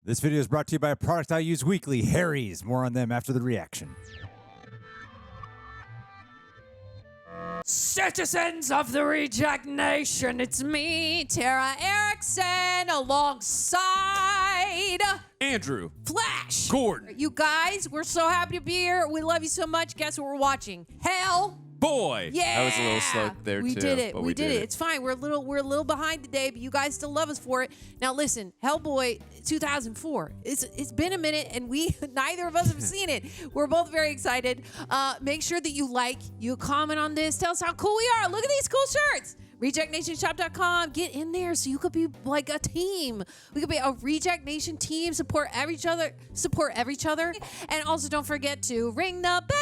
This video is brought to you by a product I use weekly, Harry's. More on them after the reaction. Citizens of the Reject Nation, it's me, Tara Erickson, alongside Andrew. Flash. Gordon. You guys, we're so happy to be here. We love you so much. Guess what we're watching? Boy. Yeah. I was a little slow there, we too. Did it. But we did it. It's fine. We're a little behind today, but you guys still love us for it. Now listen, Hellboy 2004. It's been a minute, and neither of us have seen it. We're both very excited. Make sure that you comment on this. Tell us how cool we are. Look at these cool shirts. RejectNationShop.com. Get in there so you could be like a team. We could be a Reject Nation team. Support each other. And also don't forget to ring the bell.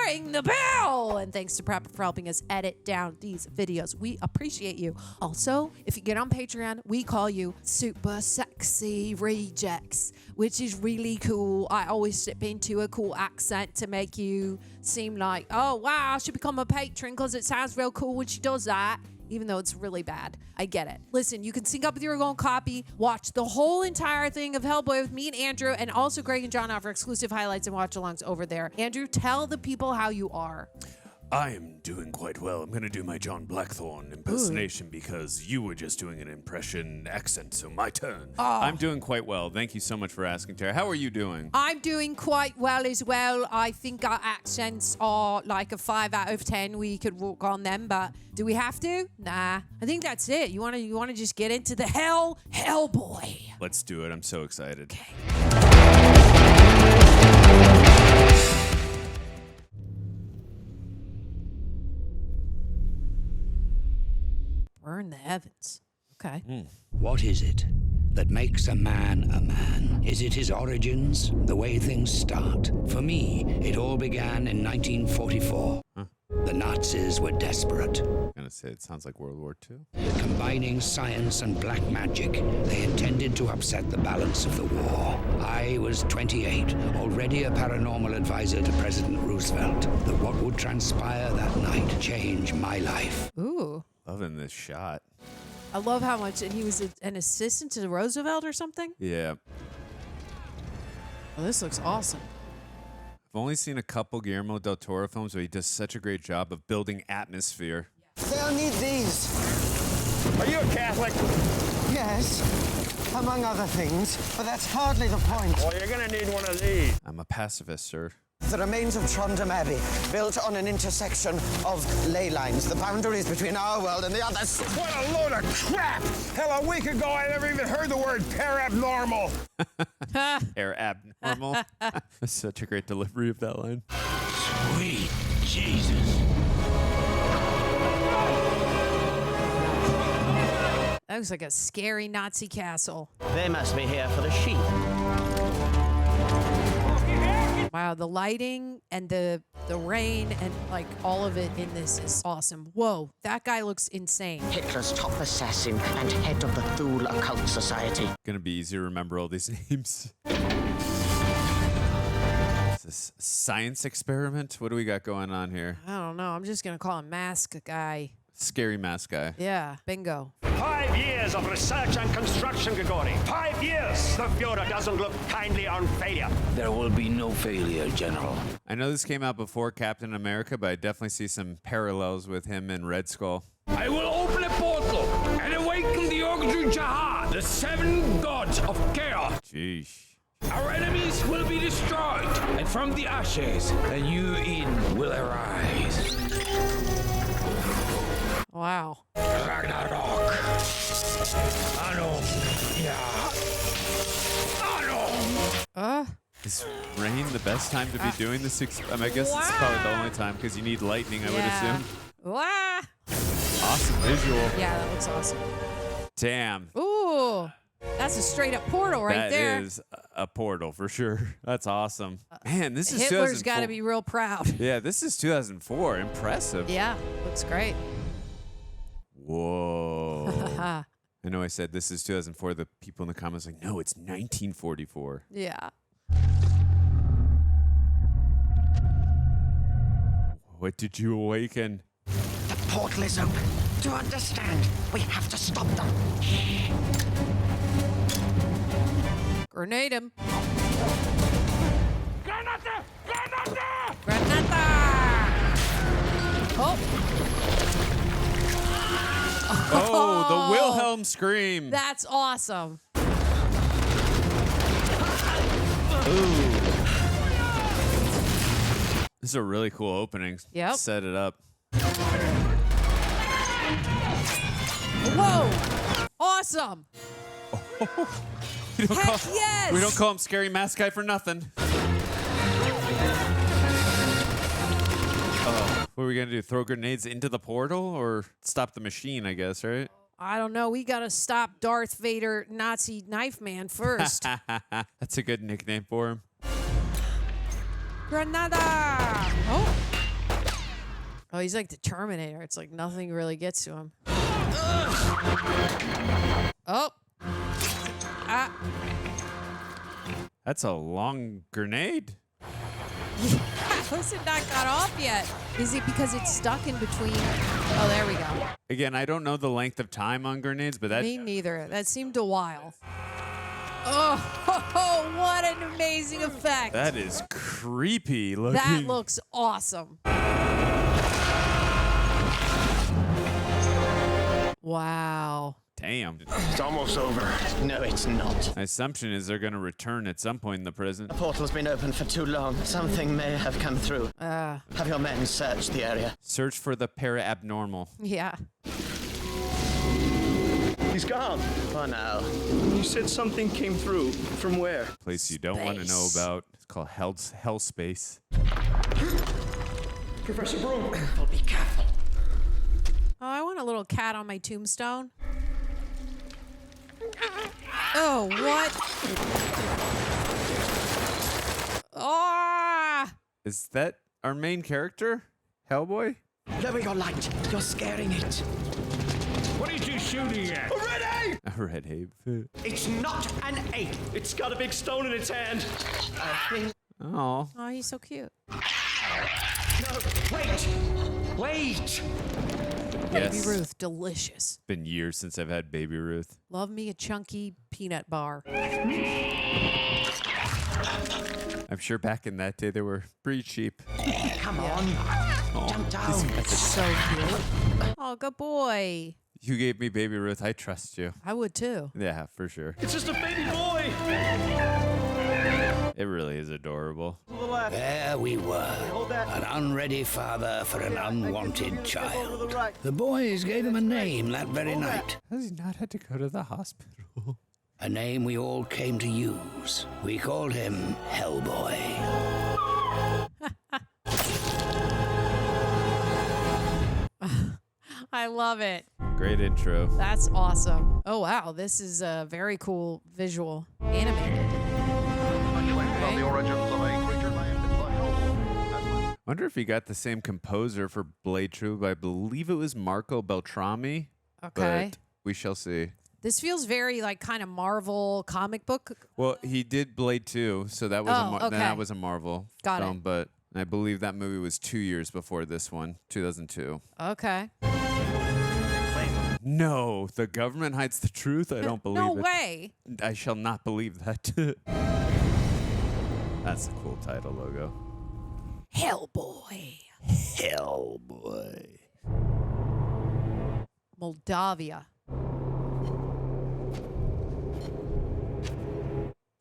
Ring the bell. And thanks to Prep for helping us edit down these videos. We appreciate you. Also, if you get on Patreon, we call you Super Sexy Rejects, which is really cool. I always slip into a cool accent to make you seem like, oh, wow, I should become a patron because it sounds real cool when she does that. Even though it's really bad. I get it. Listen, you can sync up with your own copy, watch the whole entire thing of Hellboy with me and Andrew, and also Greg and John offer exclusive highlights and watch-alongs over there. Andrew, tell the people how you are. I am doing quite well. I'm going to do my John Blackthorne impersonation because you were just doing an impression accent, so my turn. Oh. I'm doing quite well. Thank you so much for asking, Tara. How are you doing? I'm doing quite well as well. I think our accents are like a 5 out of 10. We could work on them, but do we have to? Nah. I think that's it. You want to just get into the Hellboy. Let's do it. I'm so excited. Okay. Burn the heavens. Okay. What is it that makes a man a man? Is it his origins, the way things start? For me, it all began in 1944. The Nazis were desperate. I'm going to say it sounds like World War II. Combining science and black magic, they intended to upset the balance of the war. I was 28, already a paranormal advisor to President Roosevelt. That what would transpire that night change my life. Ooh. Loving this shot. I love how much, and he was an assistant to Roosevelt or something? Yeah. Oh, this looks awesome. I've only seen a couple Guillermo Del Toro films where he does such a great job of building atmosphere. They'll need these. Are you a Catholic? Yes, among other things, but that's hardly the point. Well, you're gonna need one of these. I'm a pacifist, sir. The remains of Trondheim Abbey, built on an intersection of ley lines, the boundaries between our world and the others. What a load of crap! Hell, a week ago I never even heard the word parabnormal. Air abnormal. That's such a great delivery of that line. Sweet Jesus. That looks like a scary Nazi castle. They must be here for the sheep. Wow, the lighting and the rain and like all of it in this is awesome. Whoa, that guy looks insane. Hitler's top assassin and head of the Thule Occult Society. Gonna be easy to remember all these names. Is this a science experiment? What do we got going on here? I don't know. I'm just going to call him Mask Guy. Scary mask guy. Yeah, bingo. 5 years of research and construction, Grigori. 5 years! The Fuhrer doesn't look kindly on failure. There will be no failure, General. I know this came out before Captain America, but I definitely see some parallels with him and Red Skull. I will open a portal and awaken the Ogdru Jahar, the 7 gods of chaos. Jeez. Our enemies will be destroyed, and from the ashes, a new Eden will arise. Wow. Ragnarok. Ano. Yeah. Ano. Is rain the best time to be doing this? I guess it's probably the only time because you need lightning, I would assume. Wow. Awesome visual. Yeah, that looks awesome. Damn. Ooh. That's a straight up portal right there. That is a portal for sure. That's awesome. Man, this is Hitler's got to 2004. be real proud. Yeah, this is 2004. Impressive. Yeah, looks great. Whoa. I know I said this is 2004. The people in the comments are like, no, it's 1944. Yeah. What did you awaken? The portal is open. Do you understand? We have to stop them. Grenade him. Granada! Granada! Granada! Oh. Oh, the Wilhelm scream. That's awesome. Ooh. This is a really cool opening. Yep. Set it up. Whoa! Awesome. We don't Heck call, yes! We don't call him Scary Mask Guy for nothing. Oh, what are we gonna do? Throw grenades into the portal or stop the machine? I guess, right? I don't know. We got to stop Darth Vader, Nazi Knife Man first. That's a good nickname for him. Granada! Oh. Oh, he's like the Terminator. It's like nothing really gets to him. Oh. Ah. That's a long grenade. How's it not got off yet? Is it because it's stuck in between? Oh, there we go. Again, I don't know the length of time on grenades, but that Me neither. That seemed a while. Oh, what an amazing effect. that is creepy looking. That looks awesome. Wow. Damn. It's almost over. No, it's not. My assumption is they're gonna return at some point in the present. The portal's been open for too long. Something may have come through. Have your men search the area. Search for the para-abnormal. Yeah. He's gone. For now. You said something came through. From where? Place you don't want to know Space. about. It's called Hell Space. Professor Broom. Well, be careful. Oh, I want a little cat on my tombstone. Oh, what? Ah! Is that our main character? Hellboy? Lower your light. You're scaring it. What are you two shooting at? Ready! A red ape. It's not an ape. It's got a big stone in its hand. I think. Oh. Oh, he's so cute. No, wait. Wait. Baby Yes. Ruth, delicious. Been years since I've had Baby Ruth. Love me a chunky peanut bar. I'm sure back in that day they were pretty cheap. Come on. Jump down. So cute. Oh, good boy. You gave me Baby Ruth. I trust you. I would too. Yeah, for sure. It's just a baby boy. It really is adorable. There we were, an unready father for an unwanted child. The boys gave him a name that very night, Has he not had to go to the hospital? a name we all came to use. We called him Hellboy. I love it. Great intro. That's awesome. Oh, wow. This is a very cool visual animated. Wonder if he got the same composer for Blade True. I believe it was Marco Beltrami. Okay. But we shall see. This feels very like kind of Marvel comic book. Well, he did Blade 2, so that was Oh, okay. that was a Marvel Got it. film, but I believe that movie was 2 years before this one, 2002. Okay. No, the government hides the truth. I don't believe No it. way. I shall not believe that. That's a cool title logo. Hellboy. Hellboy. Moldavia.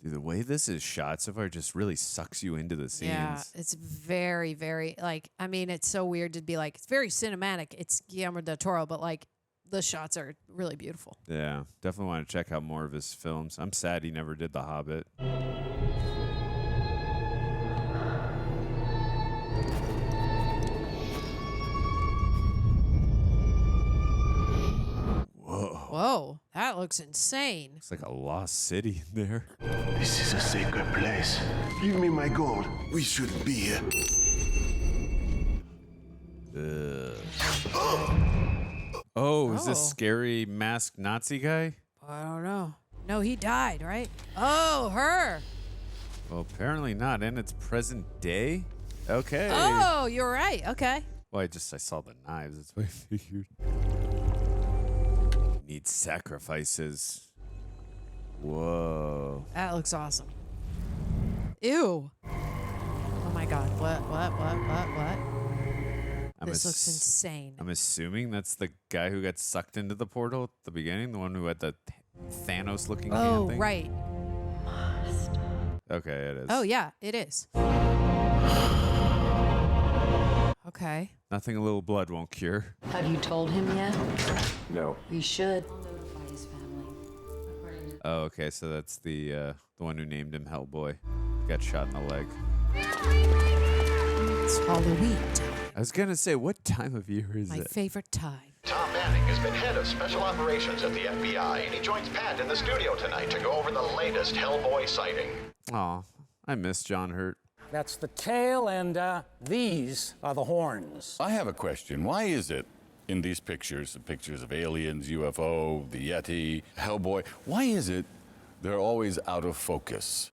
Dude, the way this is shot so far just really sucks you into the scenes. Yeah, it's very, very like. I mean, it's so weird to be like. It's very cinematic. It's Guillermo Del Toro, but like the shots are really beautiful. Yeah, definitely want to check out more of his films. I'm sad he never did The Hobbit. Whoa, that looks insane. It's like a lost city in there. This is a sacred place. Give me my gold. We shouldn't be here. Oh, is this Oh. scary masked Nazi guy? I don't know. No, he died, right? Oh, her. Well, apparently not. And it's present day? Okay. Oh, you're right. Okay. Well, I saw the knives. That's what I figured. Need sacrifices. Whoa. That That looks awesome. Ew. Oh my God. What? This looks insane. I'm assuming that's the guy who got sucked into the portal at the beginning, the one who had the Thanos-looking hand thing. Oh, right. Okay, it is. Oh, yeah, it is. Okay. Nothing a little blood won't cure. Have you told him yet? No. You should. I'll notify his family. Oh, okay, so that's the one who named him Hellboy. Got shot in the leg. It's Halloween time. I was gonna say, what time of year is My it? favorite time. Tom Manning has been head of special operations at the FBI, and he joins Pat in the studio tonight to go over the latest Hellboy sighting. Aw, I miss John Hurt. That's the tail, and these are the horns. I have a question. Why is it in these pictures, the pictures of aliens, UFO, the Yeti, Hellboy, why is it they're always out of focus?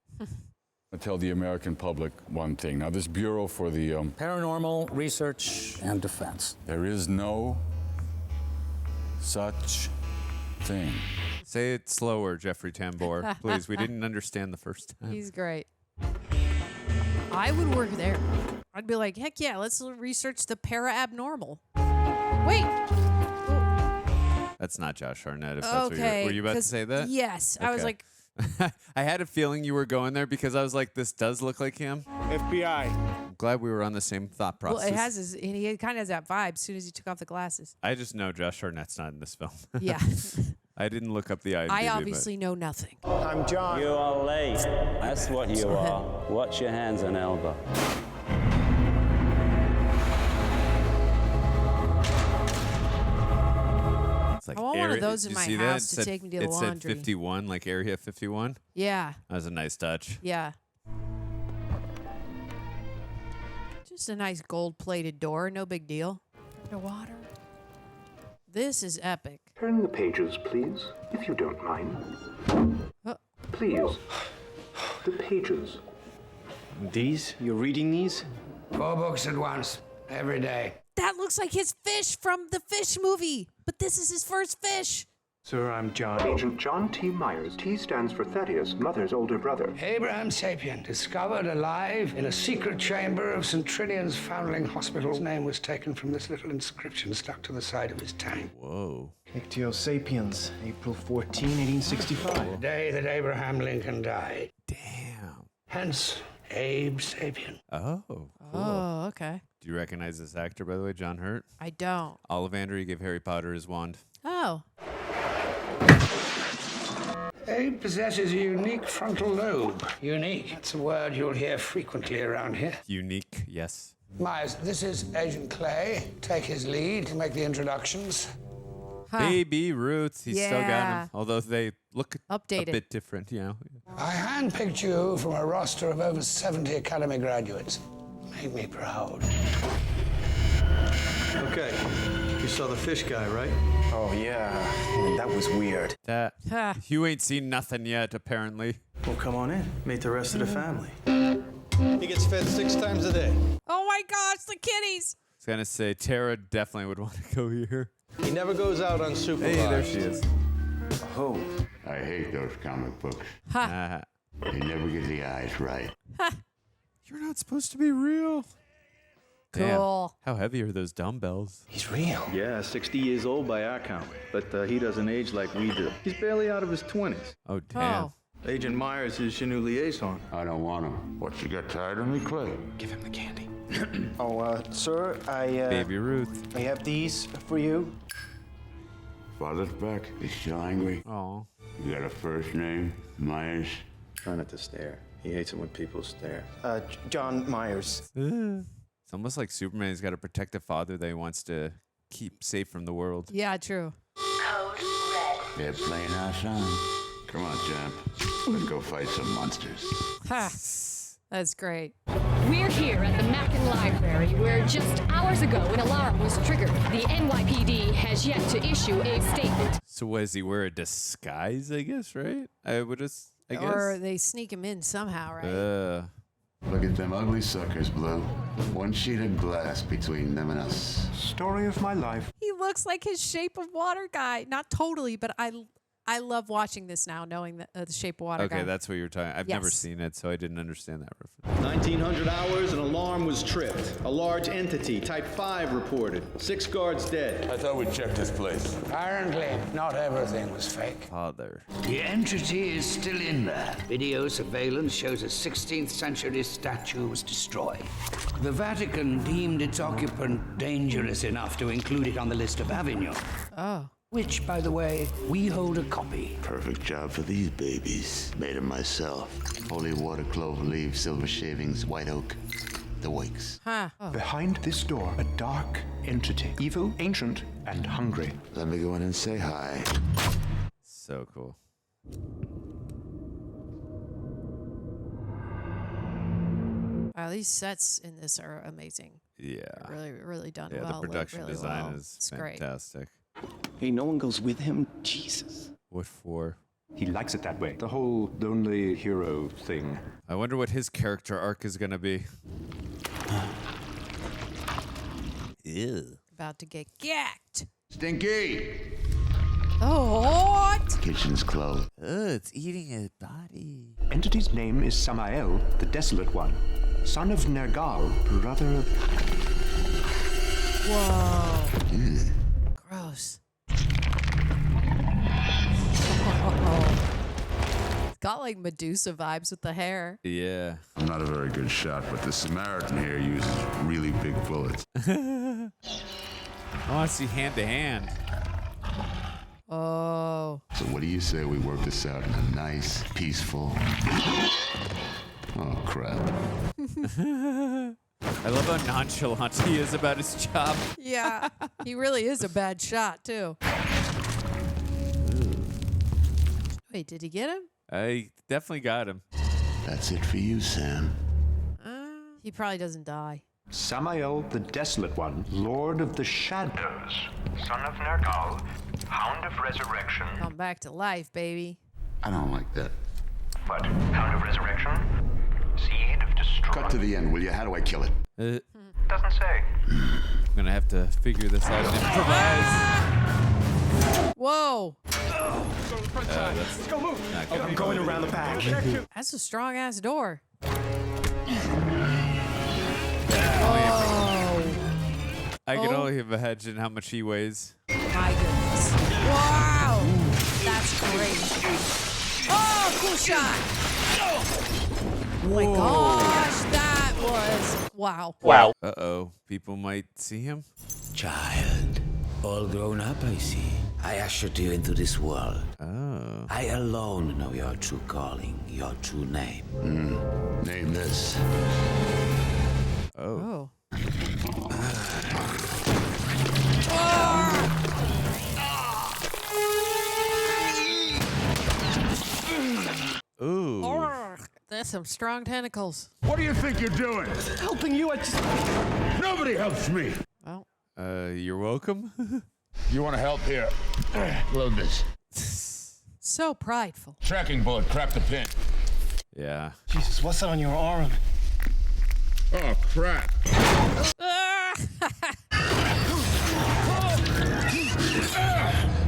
I tell the American public one thing. Now, this Bureau for the Paranormal Research and Defense. There is no such thing. Say it slower, Jeffrey Tambor. Please, we didn't understand the first time. He's great. I would work there. I'd be like, heck yeah, let's research the para-abnormal. Wait. That's not Josh Hartnett, if that's what were you about to say that? Yes. Okay. I was like, I had a feeling you were going there because I was like, this does look like him. FBI. I'm glad we were on the same thought process. well, it has his, and he kind of has that vibe as soon as he took off the glasses. I just know Josh Hartnett's not in this film. Yeah. I didn't look up the IMDb. I obviously know nothing. I'm John. You are late. That's what you are. Watch your hands and elbow. It's like I want one of those in did you my see house that? to take me to the it laundry. said 51, like Area 51. Yeah. That was a nice touch. Yeah. Just a nice gold-plated door. No big deal. Underwater. This is epic. Turn the pages, please, if you don't mind. Please. The pages. These? You're reading these? 4 books at once, every day. That looks like his fish from the Fish movie, but this is his first fish. Sir, I'm Agent John T. Myers. T stands for Thaddeus, Mother's older brother. Abraham Sapien, discovered alive in a secret chamber of St. Trinian's Foundling Hospital. His name was taken from this little inscription stuck to the side of his tank. Whoa. Ictio Sapiens, April 14, 1865. The day that Abraham Lincoln died. Damn. Hence, Abe Sapien. Oh. Cool. Oh, okay. Do you recognize this actor, by the way, John Hurt? I don't. Ollivander, he gave Harry Potter his wand. Oh. Abe possesses a unique frontal lobe. Unique. That's a word you'll hear frequently around here. Unique, yes. Myers, this is Agent Clay. Take his lead, make the introductions. Huh. Baby Ruth, he's still got Yeah. him. Although they look Updated. a bit different, you know. I handpicked you from a roster of over 70 Academy graduates. Make me proud. Okay. You saw the fish guy, right? Oh, yeah. That was weird. That Ha. you ain't seen nothing yet, apparently. Well, come on in. Meet the rest of the family. He gets fed 6 times a day. Oh my gosh, the kitties. I was gonna say Tara definitely would want to go here. He never goes out unsupervised. Hey, there she is. Oh, I hate those comic books. Ah. They never get the eyes right. You're not supposed to be real. Damn. Cool. How heavy are those dumbbells? He's real. Yeah, 60 years old by our count. But he doesn't age like we do. He's barely out of his 20s. Oh, damn. Oh. Agent Myers is your new liaison. I don't want him. What, you got tired of me, Clay? Give him the candy. Sir, Baby Ruth. I have these for you. Father's back. He's still angry. Oh. You got a first name? Myers? Try not to stare. He hates it when people stare. John Myers. It's almost like Superman's got to protect a father that he wants to keep safe from the world. Yeah, true. They're playing our song. Come on, champ. Let's go fight some monsters. Ha. That's great. We're here at the Mackin Library, where just hours ago an alarm was triggered. The NYPD has yet to issue a statement. So what, does he wear a disguise, I guess, right? I guess. Or they sneak him in somehow, right? Look at them ugly suckers, Blue. One sheet of glass between them and us. Story of my life. He looks like his Shape of Water guy. Not totally, but I I love watching this now, knowing that the Shape of Water. Okay, guy. that's what you're talking. I've never Yes. seen it, so I didn't understand that reference. 1900 hours, an alarm was tripped. A large entity, Type 5, reported. 6 guards dead. I thought we checked this place. Apparently, not everything was fake. Father. The entity is still in there. Video surveillance shows a 16th century statue was destroyed. The Vatican deemed its occupant dangerous enough to include it on the list of Avignon. Oh. Which, by the way, we hold a copy. Perfect job for these babies. Made them myself. Holy water, clover leaves, silver shavings, white oak. The wakes. Huh. Oh. Behind this door, a dark entity. Evil, ancient, and hungry. Let me go in and say hi. So cool. Wow, these sets in this are amazing. Yeah. They're really, really done Yeah, well. the production really design well. is It's great. fantastic. Hey, no one goes with him? Jesus. What for? He likes it that way. The whole lonely hero thing. I wonder what his character arc is going to be. Ew. About to get gacked. Stinky! Oh, what? Kitchen's closed. Oh, it's eating a body. Entity's name is Samael, the Desolate One. Son of Nergal, brother of... Whoa. Gross. It's got like Medusa vibes with the hair. Yeah. I'm not a very good shot, but the Samaritan here uses really big bullets. I want to see hand to hand. Oh. So what do you say we work this out in a nice, peaceful... Oh, crap. I love how nonchalant he is about his job. Yeah. He really is a bad shot, too. Wait, did he get him? I definitely got him. That's it for you, Sam. He probably doesn't die. Samael, the Desolate One, Lord of the Shadows. Son of Nergal, Hound of Resurrection. Come back to life, baby. I don't like that. What? Hound of Resurrection? Seed of Destruction? Cut to the end, will you? How do I kill it? Doesn't say. I'm going to have to figure this out and improvise. Whoa. Let's go move. I'm going around the back. That's a strong ass door. I can only imagine how much he weighs. My goodness. Wow. That's great. Oh, cool shot. Oh my gosh, that was wow. Wow. Uh-oh. People might see him. Child, all grown up, I see. I ushered you into this world. Oh. I alone know your true calling, your true name. Name this. Oh. Ooh. That's some strong tentacles. What do you think you're doing? Helping you, I just... Nobody helps me. Well. You're welcome. You want to help here? Load this. So prideful. Tracking bullet, crack the pin. Yeah. Jesus, what's that on your arm? Oh, crap.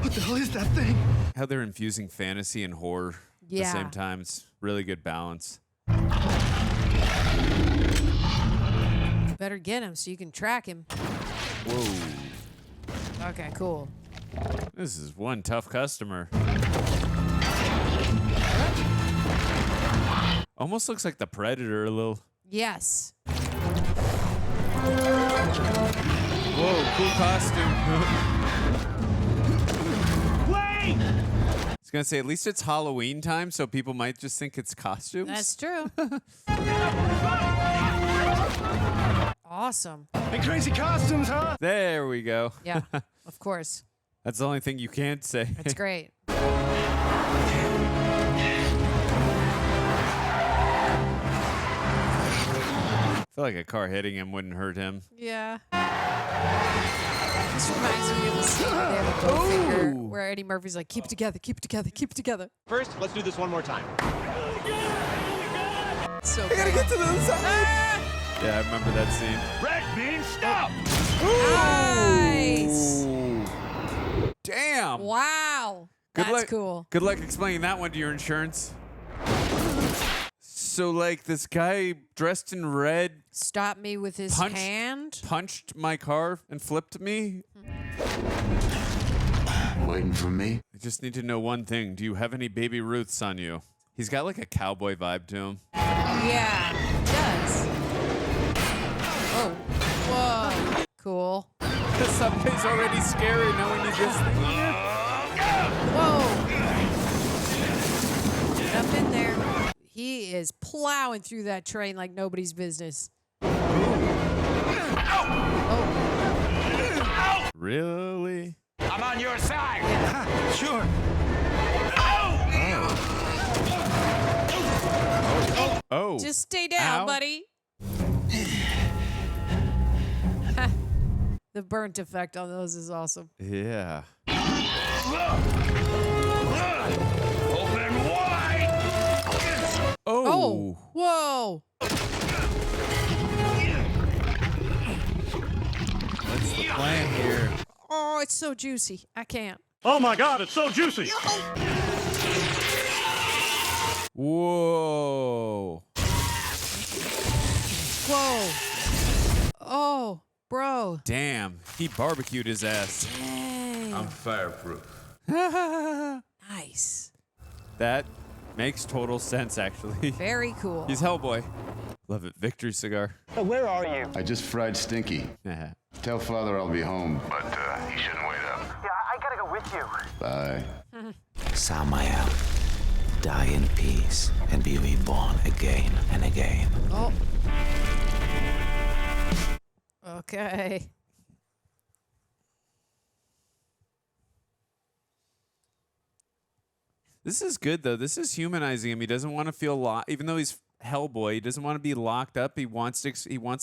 What the hell is that thing? How they're infusing fantasy and horror at the Yeah. same time. It's really good balance. Better get him so you can track him. Whoa. Okay, cool. This is one tough customer. Almost looks like the Predator a little. Yes. Whoa, cool costume. Wait! I was going to say, at least it's Halloween time, so people might just think it's costumes. That's true. Awesome. Hey, crazy costumes, huh? There we go. Yeah, of course. That's the only thing you can't say. That's great. I feel like a car hitting him wouldn't hurt him. Yeah. This reminds me of the scene where they have a Bowfinger where Eddie Murphy's like, keep it together, keep it together, keep it together. First, let's do this one more time. So I gotta get to the other side. Yeah, I remember that scene. Red bean, stop! Nice. Damn. Wow. That's cool. Good luck explaining that one to your insurance. So, like, this guy dressed in red Stopped me with his hand. punched my car and flipped me. Waiting for me? I just need to know one thing. Do you have any Baby Ruths on you? He's got like a cowboy vibe to him. Yeah, he does. Oh, whoa, cool. The subway's already scary knowing you just. Whoa! Get up in there. He is plowing through that train like nobody's business. Really? I'm on your side. Yeah. Sure. Oh. Just stay down, Ow. buddy. The burnt effect on those is awesome. Yeah. Open wide. Oh, whoa. What's the plan here? Oh, it's so juicy. I can't. Oh my God, it's so juicy. Whoa. Whoa. Oh, bro. Damn. He barbecued his ass. Dang. I'm fireproof. Nice. That makes total sense, actually. Very cool. He's Hellboy. Love it. Victory cigar. Where are you? I just fried Stinky. Tell Father I'll be home. But he shouldn't wait up. Yeah, I gotta go with you. Bye. Samael, die in peace and be reborn again and again. Oh. Okay. This is good, though. This is humanizing him. He doesn't want to feel locked. Even though he's Hellboy, he doesn't want to be locked up. He wants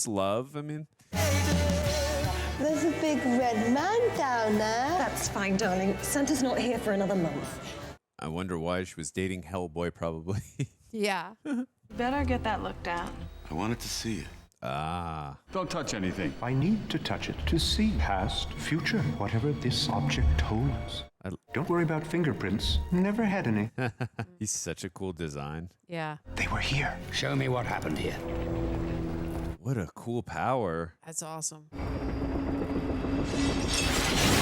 love. I mean. There's a big red man down there. That's fine, darling. Santa's not here for another month. I wonder why she was dating Hellboy, probably. Yeah. Better get that looked at. I wanted to see it. Ah. Don't touch anything. I need to touch it to see past, future, whatever this object holds. Don't worry about fingerprints. Never had any. He's such a cool design. Yeah. They were here. Show me what happened here. What a cool power. That's awesome.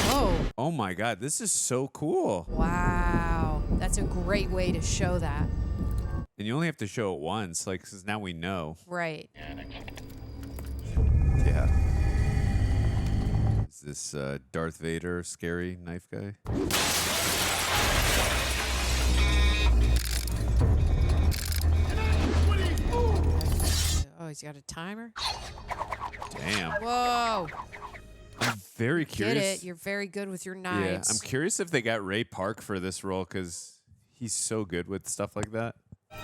Whoa. Oh my God, this is so cool. Wow. That's a great way to show that. And you only have to show it once, like, 'cause now we know. Right. Yeah. Is this Darth Vader, scary knife guy? Oh, he's got a timer? Damn. Whoa. I'm very curious. Get it. You're very good with your Yeah, knives. I'm curious if they got Ray Park for this role, because he's so good with stuff like that. I'll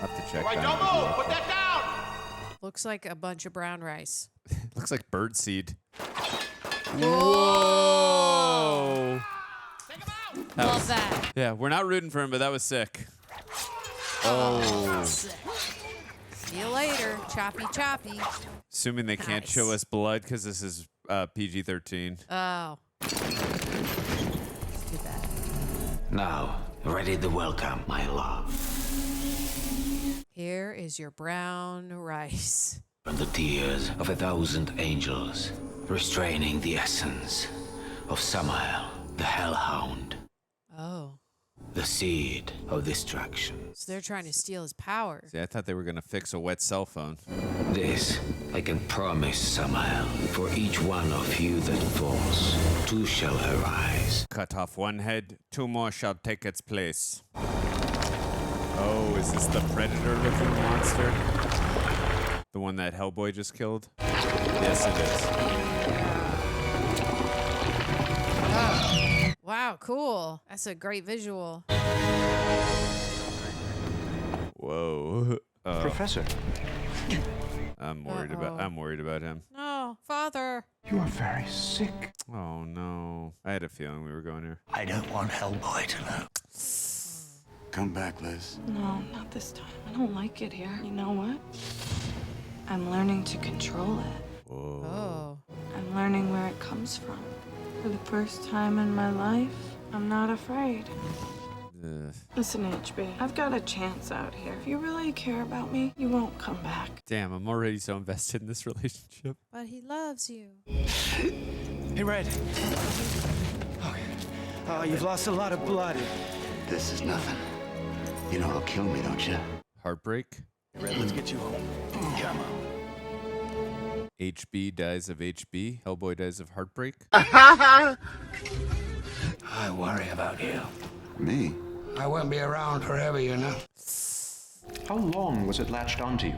have to check Right, that. don't move! Put that down! Looks like a bunch of brown rice. Looks like birdseed. Whoa! Love Was- that. Yeah, we're not rooting for him, but that was sick. Oh. Sick. See you later. Choppy, choppy. Assuming they can't show us blood because this is PG-13. Oh. Too bad. Now, ready to welcome my love. Here is your brown rice. From the tears of 1,000 angels, restraining the essence of Samael, the Hellhound, Oh. the seed of destruction. So they're trying to steal his power. See, I thought they were going to fix a wet cell phone. This I can promise, Samael. For each one of you that falls, two shall arise. Cut off one head, two more shall take its place. Oh, is this the predator-looking monster? The one that Hellboy just killed? Yes, it is. Oh. Wow, cool. That's a great visual. Whoa. Professor. I'm worried about him. No, Father. You are very sick. Oh no. I had a feeling we were going here. I don't want Hellboy to know. Come back, Liz. No, not this time. I don't like it here. You know what? I'm learning to control it. Whoa. Oh. I'm learning where it comes from. For the first time in my life, I'm not afraid. Listen, HB, I've got a chance out here. If you really care about me, you won't come back. Damn, I'm already so invested in this relationship. But he loves you. Hey, Red. Oh, you've lost a lot of blood. This is nothing. You know it'll kill me, don't you? Heartbreak. Red, let's get you home. Come on. HB dies of HB. Hellboy dies of heartbreak. I worry about you. Me? I won't be around forever, you know. How long was it latched onto you?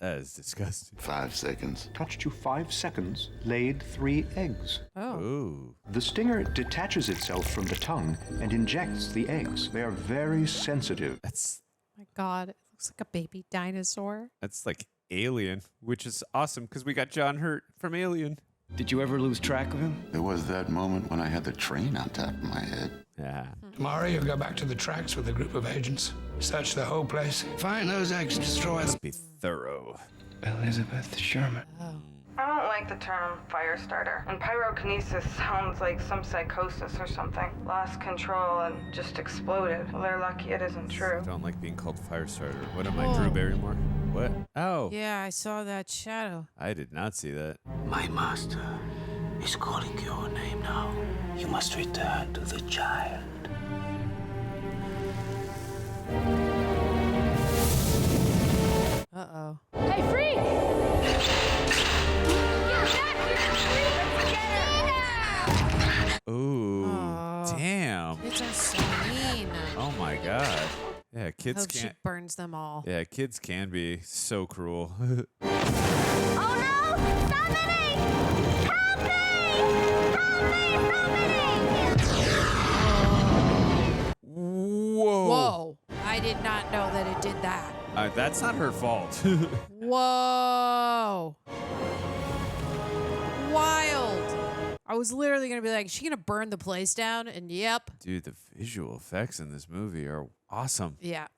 That is disgusting. 5 seconds. Touched you 5 seconds, laid 3 eggs. Oh. Ooh. The stinger detaches itself from the tongue and injects the eggs. They are very sensitive. That's... My God, it looks like a baby dinosaur. That's like Alien, which is awesome because we got John Hurt from Alien. Did you ever lose track of him? There was that moment when I had the train on top of my head. Yeah. Tomorrow you go back to the tracks with a group of agents. Search the whole place. Find those eggs, destroy them. Be thorough. Elizabeth Sherman. Oh. I don't like the term fire starter. And pyrokinesis sounds like some psychosis or something. Lost control and just exploded. Well, they're lucky it isn't true. I don't like being called Firestarter. What am I, Drew Barrymore? What? Oh. Yeah, I saw that shadow. I did not see that. My master is calling your name now. You must return to the child. Uh-oh. Hey, freeze! Ooh. Damn. Kids are so mean. Oh my God. Yeah, kids Hope she can't. burns them all. Yeah, kids can be so cruel. Oh no! Somebody! Help me! Whoa. Whoa. I did not know that it did that. That's not her fault. Whoa. Wild. I was literally going to be like, is she going to burn the place down? And yep. Dude, the visual effects in this movie are awesome. Yeah.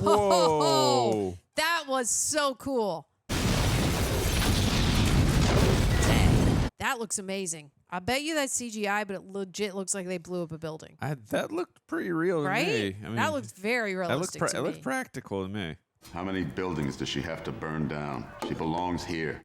Whoa. That was so cool. That looks amazing. I bet you that's CGI, but it legit looks like they blew up a building. That looked pretty real to Right? me. I mean, that looked very realistic it to looked me. practical to me. How many buildings does she have to burn down? She belongs here.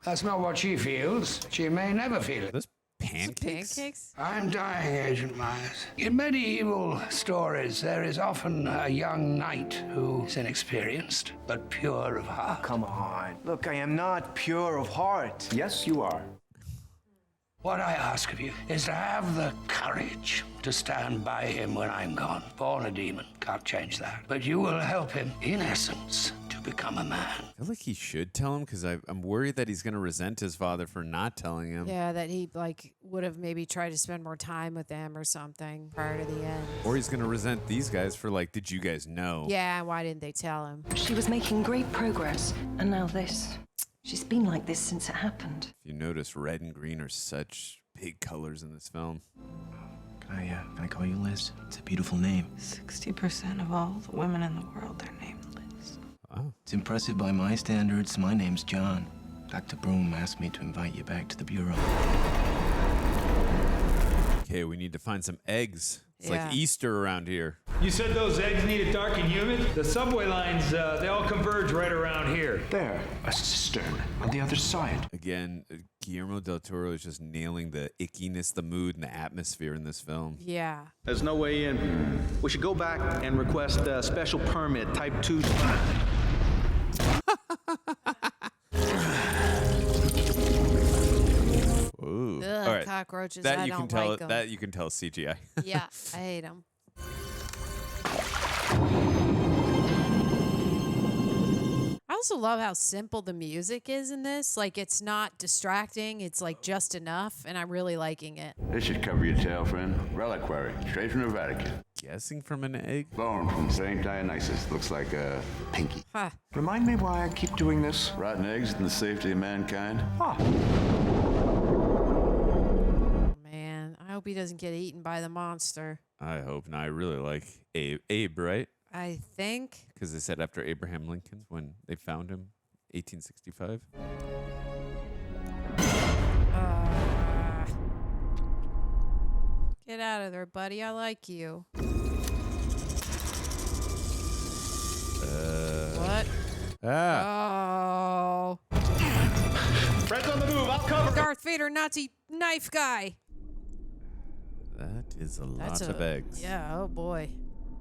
That's not what she feels. She may never feel it. Those pancakes? Pancakes? I'm dying, Agent Myers. In medieval stories, there is often a young knight who is inexperienced, but pure of heart. Come on. Look, I am not pure of heart. Yes, you are. What I ask of you is to have the courage to stand by him when I'm gone. Born a demon, can't change that. But you will help him, in essence, to become a man. I feel like he should tell him because I'm worried that he's going to resent his father for not telling him. Yeah, that he would have maybe tried to spend more time with them or something prior to the end. Or he's going to resent these guys for did you guys know? Yeah, why didn't they tell him? She was making great progress, and now this. She's been like this since it happened. If you notice, red and green are such big colors in this film. Can I call you Liz? It's a beautiful name. 60% of all the women in the world are named Liz. Oh. It's impressive by my standards. My name's John. Dr. Broom asked me to invite you back to the Bureau. Okay, we need to find some eggs. It's Yeah. like Easter around here. You said those eggs needed dark and humid? The subway lines, they all converge right around here. There, a cistern on the other side. Again, Guillermo Del Toro is just nailing the ickiness, the mood, and the atmosphere in this film. Yeah. There's no way in. We should go back and request a special permit, type 2. Ooh. Ugh, All right. cockroaches, That I you don't can tell. like 'em. That you can tell CGI. Yeah, I hate them. I also love how simple the music is in this. It's not distracting. It's just enough, and I'm really liking it. This should cover your tail, friend. Reliquary, straight from the Vatican. Guessing from an egg? Bone from St. Dionysus. Looks like a pinky. Huh. Remind me why I keep doing this. Rotten eggs and the safety of mankind. Man, I hope he doesn't get eaten by the monster. I hope not. I really like Abe, right? I think. Because they said after Abraham Lincoln when they found him, 1865. Get out of there, buddy. I like you. What? Ah. Oh. Fred's on the move. I'll cover. Darth Vader, Nazi knife guy. That is a lot of eggs. Yeah, oh boy.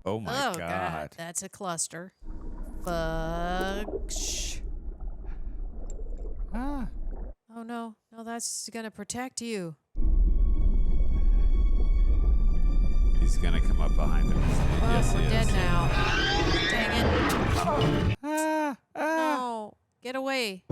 Oh my God. That's a cluster. Fudge. Ah. Oh no. No, that's gonna protect you. He's gonna come up behind him. Oh, Yes, we're he dead is. now. Dang it. No. Get away.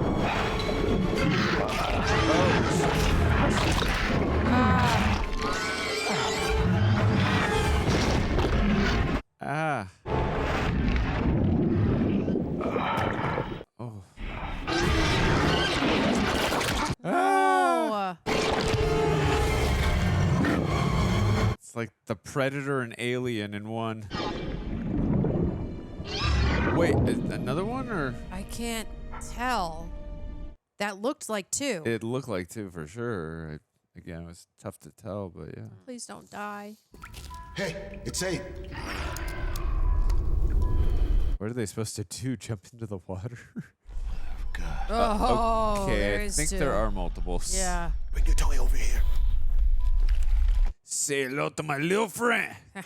Ah. Oh. No. It's like the Predator and Alien in one. Wait, another one or? I can't tell. That looked like two. It looked like two for sure. Again, it was tough to tell, but yeah. Please don't die. Hey, it's 8. What are they supposed to do? Jump into the water? Oh, okay, there I is think two. there are multiples. Yeah. Bring your toy over here. Say hello to my little friend. God,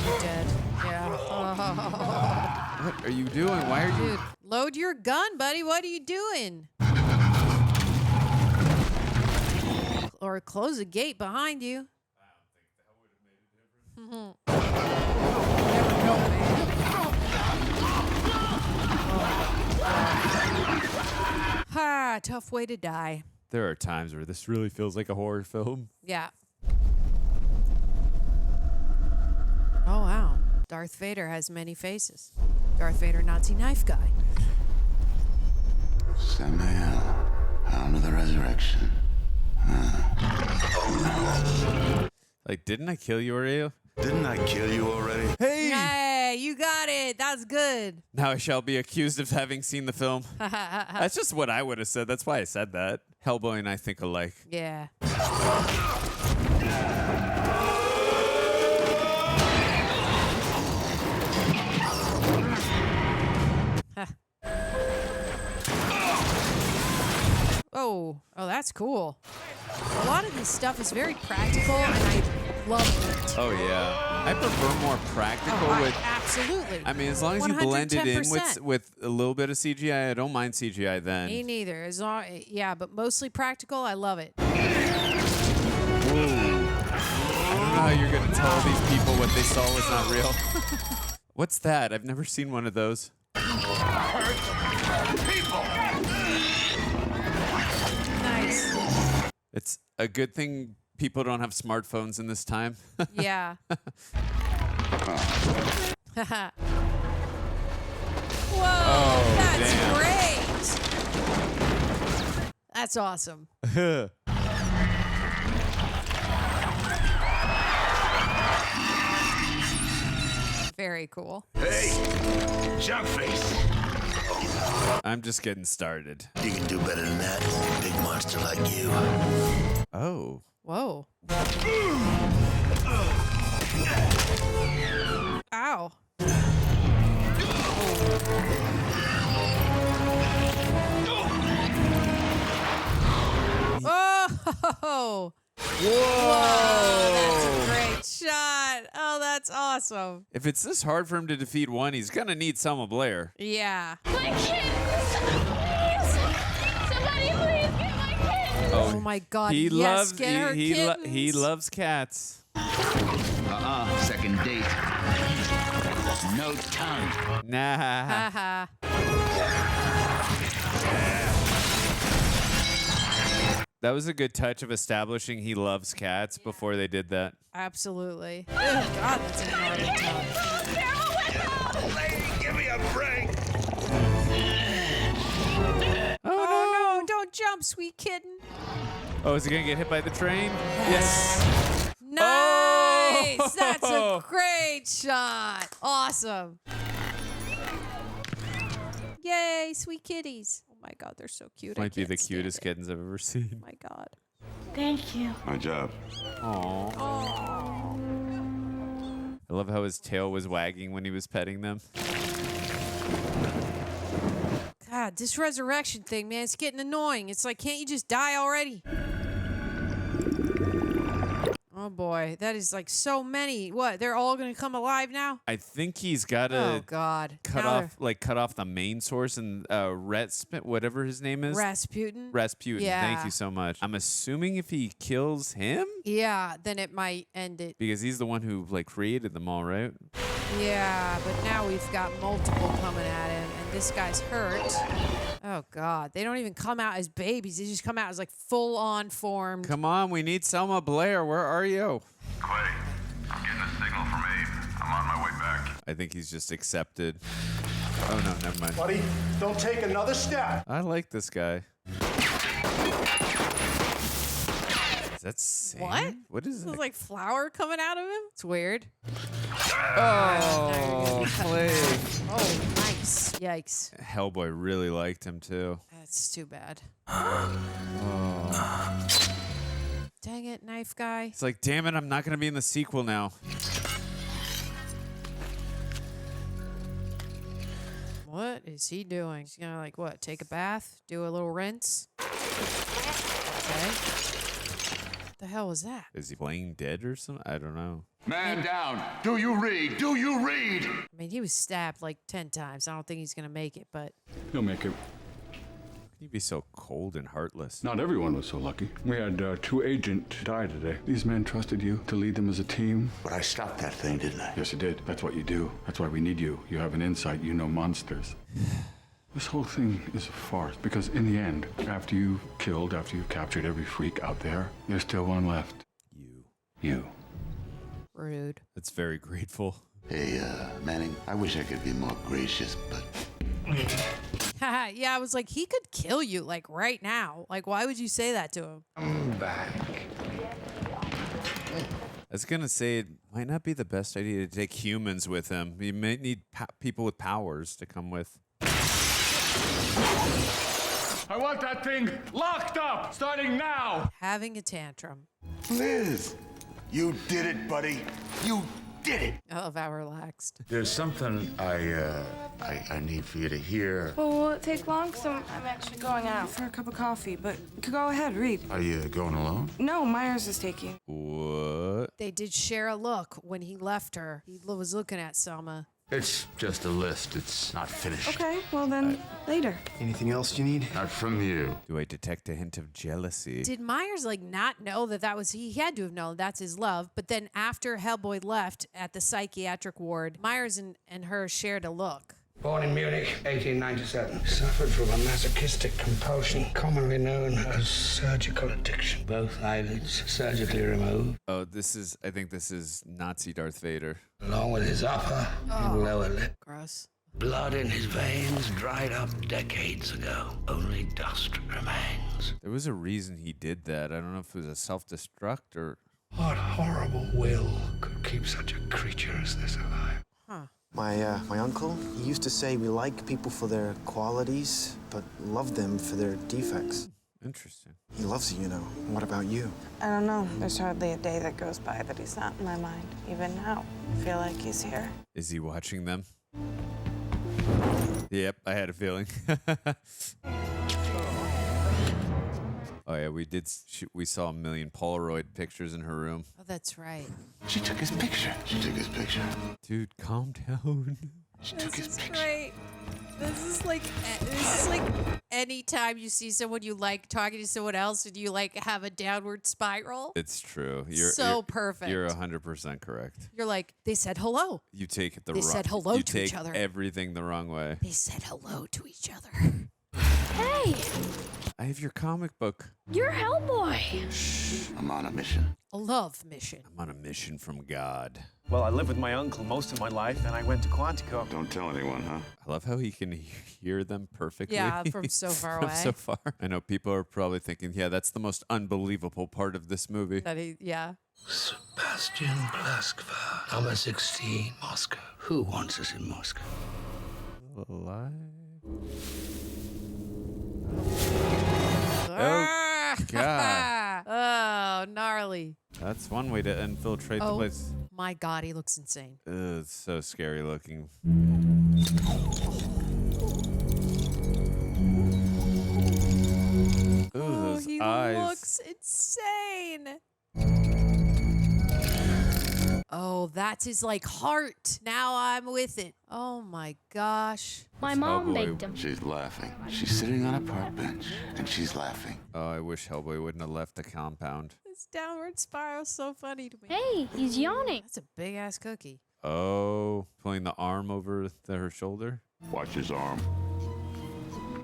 you're dead. Yeah. What are you doing? Why are you? Dude, load your gun, buddy. What are you doing? Or close the gate behind you. I don't think that would have made a difference. Ha! Tough way to die. There are times where this really feels like a horror film. Yeah. Oh, wow. Darth Vader has many faces. Darth Vader, Nazi knife guy. Samael, Hound of the Resurrection. Like, didn't I kill you already? Didn't I kill you already? Hey! Hey, you got it. That's good. Now I shall be accused of having seen the film. That's just what I would have said. That's why I said that. Hellboy and I think alike. Yeah. Oh, that's cool. A lot of this stuff is very practical, and I love it. Oh, yeah. I prefer more practical with... Absolutely. I mean, as long as you blend it in 110%. with a little bit of CGI, I don't mind CGI then. Me neither. As long, yeah, but mostly practical. I love it. Whoa. I don't know how you're going to tell these people what they saw was not real. What's that? I've never seen one of those. Nice. It's a good thing people don't have smartphones in this time. Yeah. Whoa, that's great. That's awesome. Very cool. Hey, junk face. I'm just getting started. You can do better than that, big monster like you. Oh. Whoa. Ow. Oh! Whoa! That's a great shot. Oh, that's awesome. If it's this hard for him to defeat one, he's going to need Selma Blair. Yeah. My kittens! Please! Somebody please get my kittens! Oh my God! He yes, loves get her kittens. he loves cats. Second date. No tongue. Nah. Haha. That was a good touch of establishing he loves cats before they did that. Absolutely. Oh God, that's an gnarly tongue. Give me a break. Oh no! Don't jump, sweet kitten. Oh, is he going to get hit by the train? Yes. Nice! Oh! That's a great shot. Awesome. Yay, sweet kitties. Oh my God, they're so cute. I Might be can't the stand cutest it. kittens I've ever seen. Oh my God. Thank you. My job. Aww. I love how his tail was wagging when he was petting them. God, this resurrection thing, man, it's getting annoying. It's like, can't you just die already? Oh boy, that is like so many. What? They're all gonna come alive now? I think he's got Oh to God! cut Now off the main source and whatever his name is. Rasputin. Rasputin. Yeah. Thank you so much. I'm assuming if he kills him, Yeah, then it might end it. because he's the one who like created them all, right? Yeah, but now we've got multiple coming at him, and this guy's hurt. Oh God, they don't even come out as babies. They just come out as like full-on formed. Come on, we need Selma Blair. Where are you? Clay, I'm getting a signal from Abe. I'm on my way back. I think he's just accepted. Oh no, never mind. Buddy, don't take another step. I like this guy. Is that sand? What? What is There's it? like flour coming out of him. It's weird. Oh, Clay. Oh, nice. Yikes. Hellboy really liked him too. That's too bad. Oh. Dang it, knife guy. It's like, damn it, I'm not going to be in the sequel now. What is he doing? He's gonna like what? Take a bath? Do a little rinse? Okay. What the hell was that? Is he playing dead or something? I don't know. Man down. Do you read? Do you read? I mean, he was stabbed like 10 times. I don't think he's gonna make it, but He'll make it. You'd be so cold and heartless. Not everyone was so lucky. We had 2 agents die today. These men trusted you to lead them as a team. But I stopped that thing, didn't I? Yes, you did. That's what you do. That's why we need you. You have an insight. You know monsters. This whole thing is a farce because in the end, after you've captured every freak out there, there's still one left. You. rude. It's very grateful. Hey, Manning, I wish I could be more gracious, but... Yeah, I was like, he could kill you, like, right now. Like, why would you say that to him? I'm back. I was going to say it might not be the best idea to take humans with him. You may need people with powers to come with. I want that thing locked up, starting now. Having a tantrum. Liz, you did it, buddy. You did it. I love how relaxed. There's something I need for you to hear. Well, will it take long? So I'm actually going out for a cup of coffee, but go ahead, read. Are you going alone? No, Myers is taking. What? They did share a look when he left her. He was looking at Selma. It's just a list. It's not finished. Okay, well then, later. Anything else you need? Not from you. Do I detect a hint of jealousy? Did Myers like not know that was he had to have known that's his love, but then after Hellboy left at the psychiatric ward, Myers and her shared a look. Born in Munich, 1897. Suffered from a masochistic compulsion, commonly known as surgical addiction. Both eyelids surgically removed. Oh, I think this is Nazi Darth Vader. Along with his upper and lower lip. Gross. Blood in his veins dried up decades ago. Only dust remains. There was a reason he did that. I don't know if it was a self-destruct or... What horrible will could keep such a creature as this alive? Huh. My uncle, he used to say we like people for their qualities, but love them for their defects. Interesting. He loves you, you know. What about you? I don't know. There's hardly a day that goes by that he's not in my mind. Even now, I feel like he's here. Is he watching them? Yep, I had a feeling. Oh yeah, we saw a million Polaroid pictures in her room. Oh, that's right. She took his picture. She took his picture. Dude, calm down. She took his picture. Great. This is like anytime you see someone you like talking to someone else and you like have a downward spiral. It's true. You're perfect. You're 100% correct. You're like, they said hello. You take it the They wrong. said hello you to take each other. Everything the wrong way. They said hello to each other. Hey, I have your comic book. you're Hellboy. Shh, I'm on a mission. A love mission. I'm on a mission from God. Well, I lived with my uncle most of my life, and I went to Quantico. Don't tell anyone, huh? I love how he can hear them perfectly. Yeah, from so far From away. so far. I know people are probably thinking, yeah, that's the most unbelievable part of this movie. That yeah. Sebastian Plaskva, number 16, Moscow. Who wants us in Moscow? Alive? Ah! God. Charlie. That's one way to infiltrate the place. My God, he looks insane. It's so scary looking. Ooh, those He eyes. looks insane. Oh, that's his like heart. Now I'm with it. Oh my gosh. My mom baked him. She's laughing. She's sitting on a park bench, and she's laughing. Oh, I wish Hellboy wouldn't have left the compound. This downward spiral is so funny to me. Hey, he's yawning. That's a big ass cookie. Oh, pulling the arm over her shoulder. Watch his arm.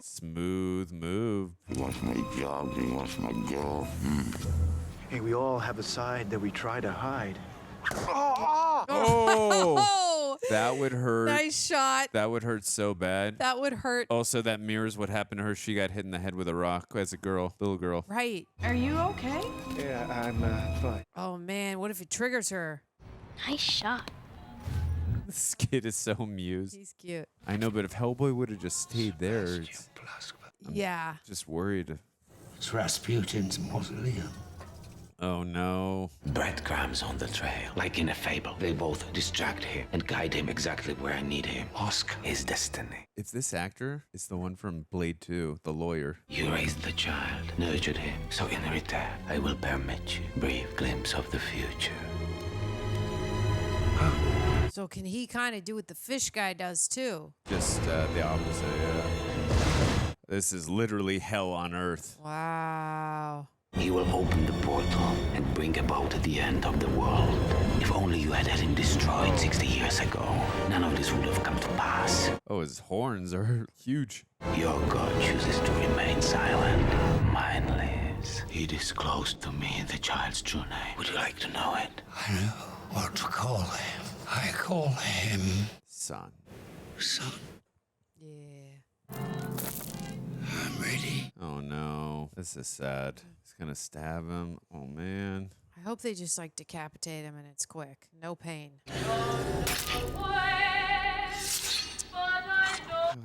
Smooth move. He wants my job. He wants my girl. Hey, we all have a side that we try to hide. Oh, that would hurt. Nice shot. That would hurt so bad. That would hurt. Also, that mirrors what happened to her. She got hit in the head with a rock as a girl, little girl. Right. Are you okay? Yeah, I'm fine. Oh man, what if it triggers her? Nice shot. This kid is so amused. He's cute. I know, but if Hellboy would have just stayed there, Yeah. just worried. It's Rasputin's mausoleum. Oh no. Breadcrumbs on the trail, like in a fable. They both distract him and guide him exactly where I need him. Ask his destiny. If this actor is the one from Blade 2, the lawyer. You raised the child, nurtured him, so in return, I will permit you a brief glimpse of the future. So can he kind of do what the fish guy does too? Just the opposite, yeah. This is literally hell on earth. Wow. He will open the portal and bring about the end of the world. If only you had him destroyed 60 years ago, none of this would have come to pass. Oh, his horns are huge. Your God chooses to remain silent. Mine lives. He disclosed to me the child's true name. Would you like to know it? I know what to call him. I call him... Son. Son. Yeah. I'm ready. Oh no. This is sad. He's gonna stab him. Oh man. I hope they just like decapitate him and it's quick. No pain.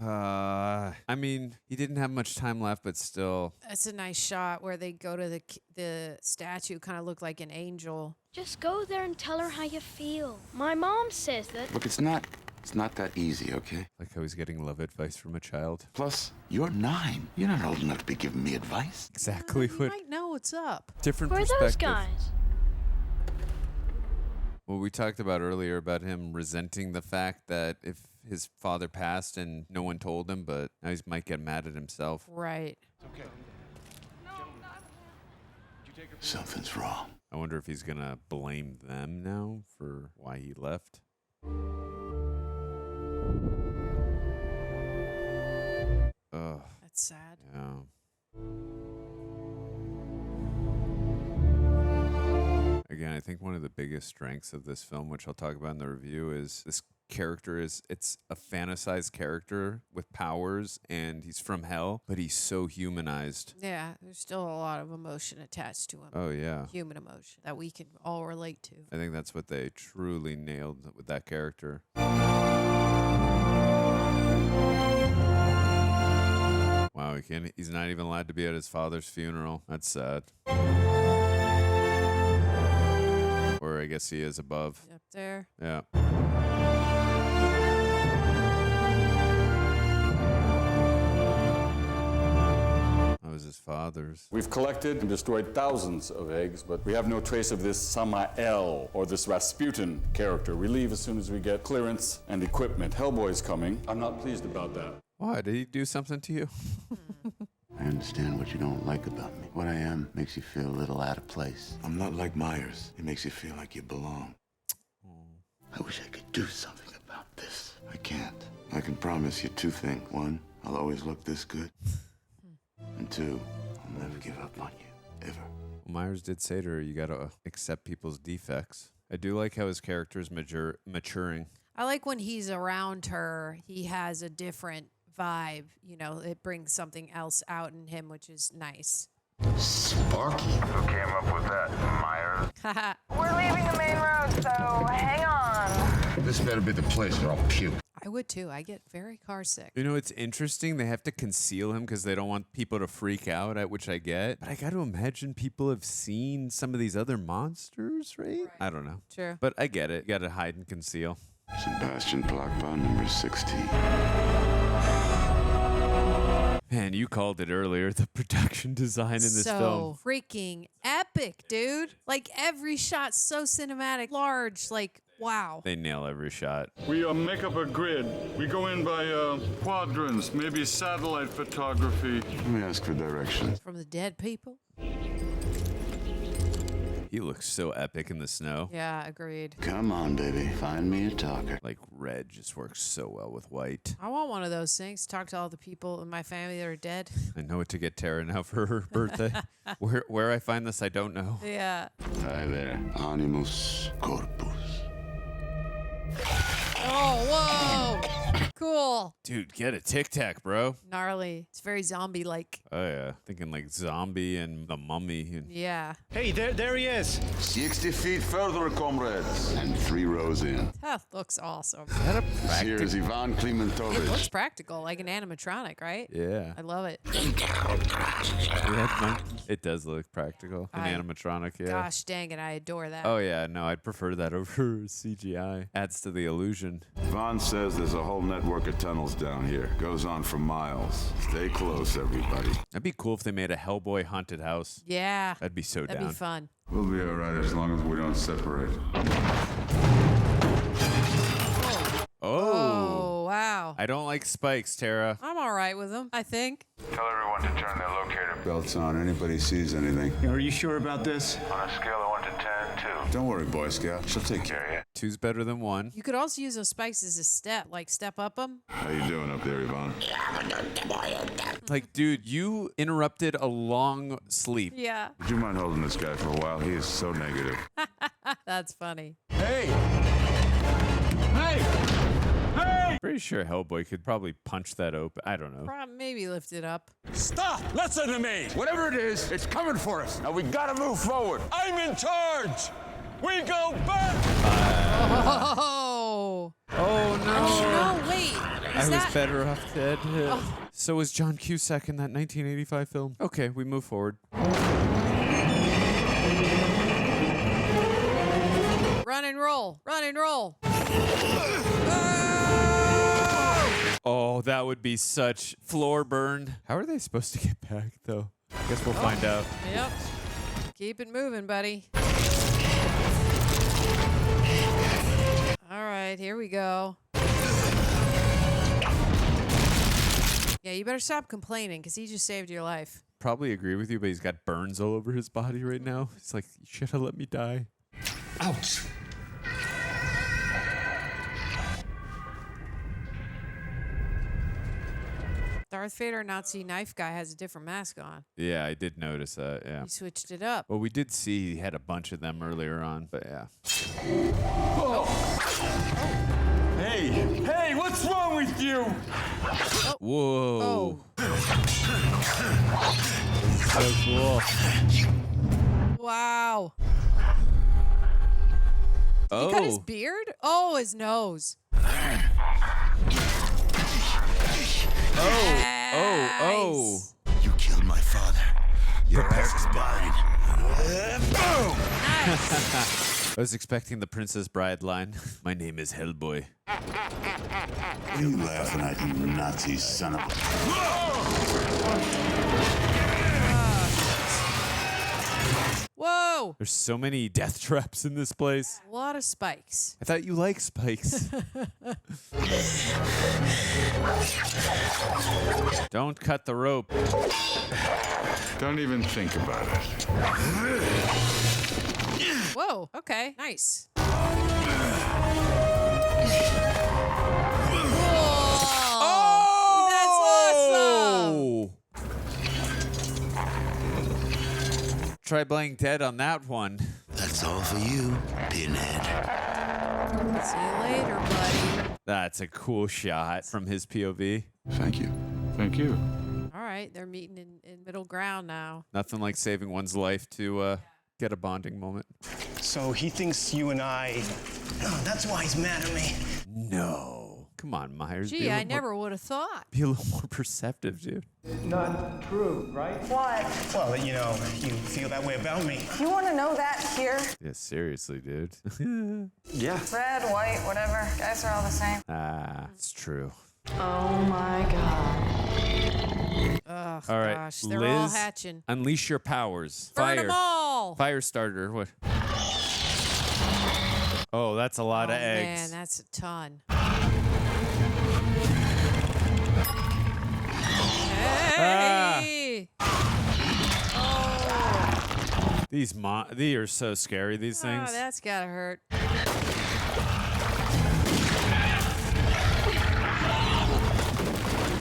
I mean, he didn't have much time left, but still. That's a nice shot where they go to the statue, kind of look like an angel. Just go there and tell her how you feel. My mom says that. Look, it's not that easy, okay? Like how he's getting love advice from a child. Plus, you're 9. You're not old enough to be giving me advice. Exactly You what. might know what's up. Different Who are perspective. those guys? Well, we talked about earlier about him resenting the fact that if his father passed and no one told him, but now he might get mad at himself. Right. Okay. Something's wrong. I wonder if he's gonna blame them now for why he left. Ugh. That's sad. Yeah. Again, I think one of the biggest strengths of this film, which I'll talk about in the review, is this character it's a fantasized character with powers, and he's from hell, but he's so humanized. Yeah, there's still a lot of emotion attached to him. Oh, yeah. Human emotion that we can all relate to. I think that's what they truly nailed with that character. Wow, he's not even allowed to be at his father's funeral. That's sad. Or I guess he is above. Up there. Yeah. That was his father's. We've collected and destroyed thousands of eggs, but we have no trace of this Samael or this Rasputin character. We leave as soon as we get clearance and equipment. Hellboy's coming. I'm not pleased about that. Why? Did he do something to you? I understand what you don't like about me. What I am makes you feel a little out of place. I'm not like Myers. It makes you feel like you belong. I wish I could do something about this. I can't. I can promise you 2 things. 1, I'll always look this good. And 2, I'll never give up on you, ever. Myers did say to her, you gotta accept people's defects. I do like how his character is maturing. I like when he's around her, he has a different vibe. You know, it brings something else out in him, which is nice. Sparky. Who came up with that, Myers? We're leaving the main road, so hang on. This better be the place or I'll puke. I would too. I get very car sick. You know, it's interesting. They have to conceal him because they don't want people to freak out, which I get. But I got to imagine people have seen some of these other monsters, right? I don't know. True. But I get it. You got to hide and conceal. Sebastian Plakba, number 16. Man, you called it earlier. The production design in this film. So freaking epic, dude. Like every shot's so cinematic, large, like wow. They nail every shot. We make up a grid. We go in by quadrants, maybe satellite photography. Let me ask for directions. From the dead people? He looks so epic in the snow. Yeah, agreed. Come on, baby. Find me a talker. Like red just works so well with white. I want one of those things. Talk to all the people in my family that are dead. I know what to get Tara now for her birthday. Where I find this, I don't know. Yeah. Hi there. Animus corpus. Oh, whoa. Cool. Dude, get a Tic Tac, bro. Gnarly. It's very zombie-like. Oh, yeah. Thinking like Zombie and The Mummy. And Yeah. Hey, there he is. 60 feet further, comrades. And 3 rows in. That looks awesome. Is that a This here is Ivan Klimentovich. It looks practical, like an animatronic, right? Yeah. I love it. It does look practical. An animatronic, yeah. Gosh dang it, I adore that. Oh, yeah. No, I'd prefer that over CGI. Adds to the illusion. Vaughn says there's a whole network of tunnels down here. Goes on for miles. Stay close, everybody. That'd be cool if they made a Hellboy haunted house. Yeah. That'd be so That'd down. be fun. We'll be all right as long as we don't separate. Oh, wow. I don't like spikes, Tara. I'm all right with them, I think. Tell everyone to turn their locator belts on. Anybody sees anything. Are you sure about this? On a scale of 1 to 10, 2. Don't worry, Boy Scout. She'll take care of you. 2's better than 1. You could also use those spikes as a step, like step up them. How you doing up there, Yvonne? Like, dude, you interrupted a long sleep. Yeah. Would you mind holding this guy for a while? He is so negative. That's funny. Hey! Hey! Hey! Pretty sure Hellboy could probably punch that open. I don't know. Maybe lift it up. Stop! Listen to me! Whatever it is, it's coming for us. Now we gotta move forward. I'm in charge! We go back! Oh! Oh, no. Oh, no, wait. I was better off dead. So was John Cusack in that 1985 film. Okay, we move forward. Run and roll. Run and roll. Oh, that would be such floor burn. How are they supposed to get back, though? I guess we'll find out. Yep. Keep it moving, buddy. All right, here we go. Yeah, you better stop complaining because he just saved your life. Probably agree with you, but he's got burns all over his body right now. He's like, you should have let me die. Ouch! Darth Vader Nazi knife guy has a different mask on. Yeah, I did notice that, yeah. He switched it up. Well, we did see he had a bunch of them earlier on, but yeah. Hey! Hey, what's wrong with you? Whoa. Oh. So cool. Wow. Oh. He cut his beard? Oh, his nose. Oh. You killed my father. Your past is mine. Boom! I was expecting the Princess Bride line. My name is Hellboy. What are you laughing at, you Nazi son of a... Whoa! There's so many death traps in this place. A lot of spikes. I thought you liked spikes. Don't cut the rope. Don't even think about it. Whoa, okay, nice. Oh! That's awesome! Try playing dead on that one. That's all for you, Pinhead. See you later, buddy. That's a cool shot from his POV. Thank you. Thank you. All right, they're meeting in middle ground now. Nothing like saving one's life to get a bonding moment. So he thinks you and I... Oh, that's why he's mad at me. No. Come on, Myers. Gee, I never would have thought. Be a little more perceptive, dude. Not true, right? What? Well, you know, you feel that way about me. You want to know that here? Yeah, seriously, dude. Yeah. Red, white, whatever. Guys are all the same. Ah, it's true. Oh my god. Oh, All right, gosh. They're Liz, all hatching. unleash your powers. Burn Fire. 'em all. Fire starter. What? Oh, that's a lot of eggs. Man, that's a ton. Hey! Oh. These are so scary, these things. Oh, that's gotta hurt.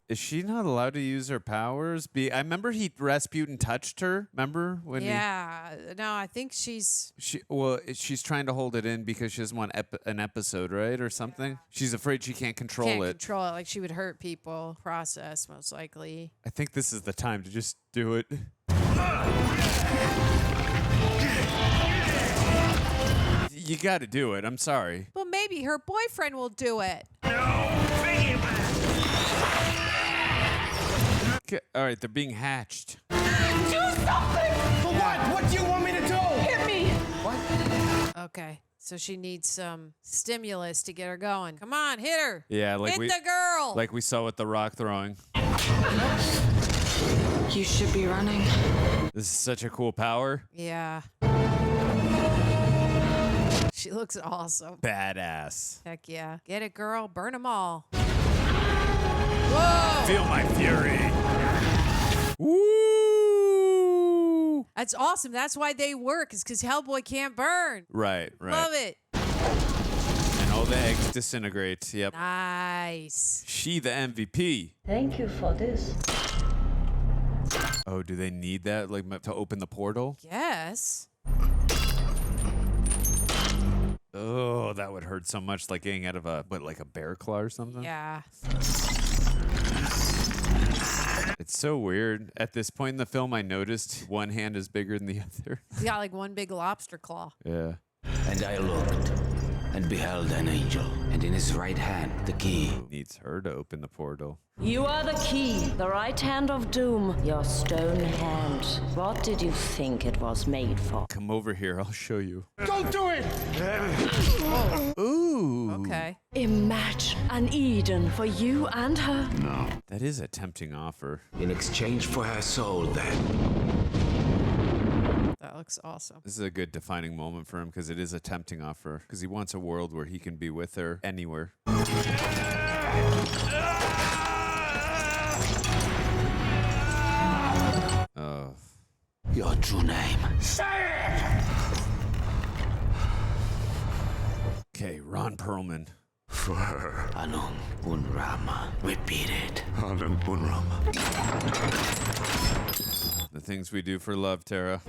Is she not allowed to use her powers? I remember he Rasputin touched her. Remember when? Yeah. No, I think she's. She's trying to hold it in because she doesn't want an episode, right, or something. She's afraid she can't control it. Control it. Like she would hurt people. Process most likely. I think this is the time to just do it. You got to do it. I'm sorry. Well, maybe her boyfriend will do it. All right, they're being hatched. Do something! For what? What do you want me to do? Hit me! What? Okay. So she needs some stimulus to get her going. Come on, hit her. Yeah, like hit the girl. Like we saw with the rock throwing. You should be running. This is such a cool power. Yeah. She looks awesome. Badass. Heck yeah. Get it, girl. Burn them all. Whoa! Feel my fury. Woo! That's awesome. That's why they work, is because Hellboy can't burn. Right. Love it. And all the eggs disintegrate. Yep. Nice. She the MVP. Thank you for this. Oh, do they need that like to open the portal? Yes. Oh, that would hurt so much, like getting out of a bear claw or something. Yeah. It's so weird. At this point in the film, I noticed one hand is bigger than the other. He's got like one big lobster claw. Yeah. And I looked and beheld an angel, and in his right hand the key. Needs her to open the portal. You are the key, the right hand of doom, your stone hand. What did you think it was made for? Come over here, I'll show you. Don't do it! Ooh. Okay. Imagine an Eden for you and her. No. That is a tempting offer. In exchange for her soul, then. That looks awesome. This is a good defining moment for him because it is a tempting offer. Because he wants a world where he can be with her anywhere. Oh. Your true name. Say it! Okay, Ron Perlman. For her. Anum Unrama. Repeat it. Anum Unrama. The things we do for love, Tara.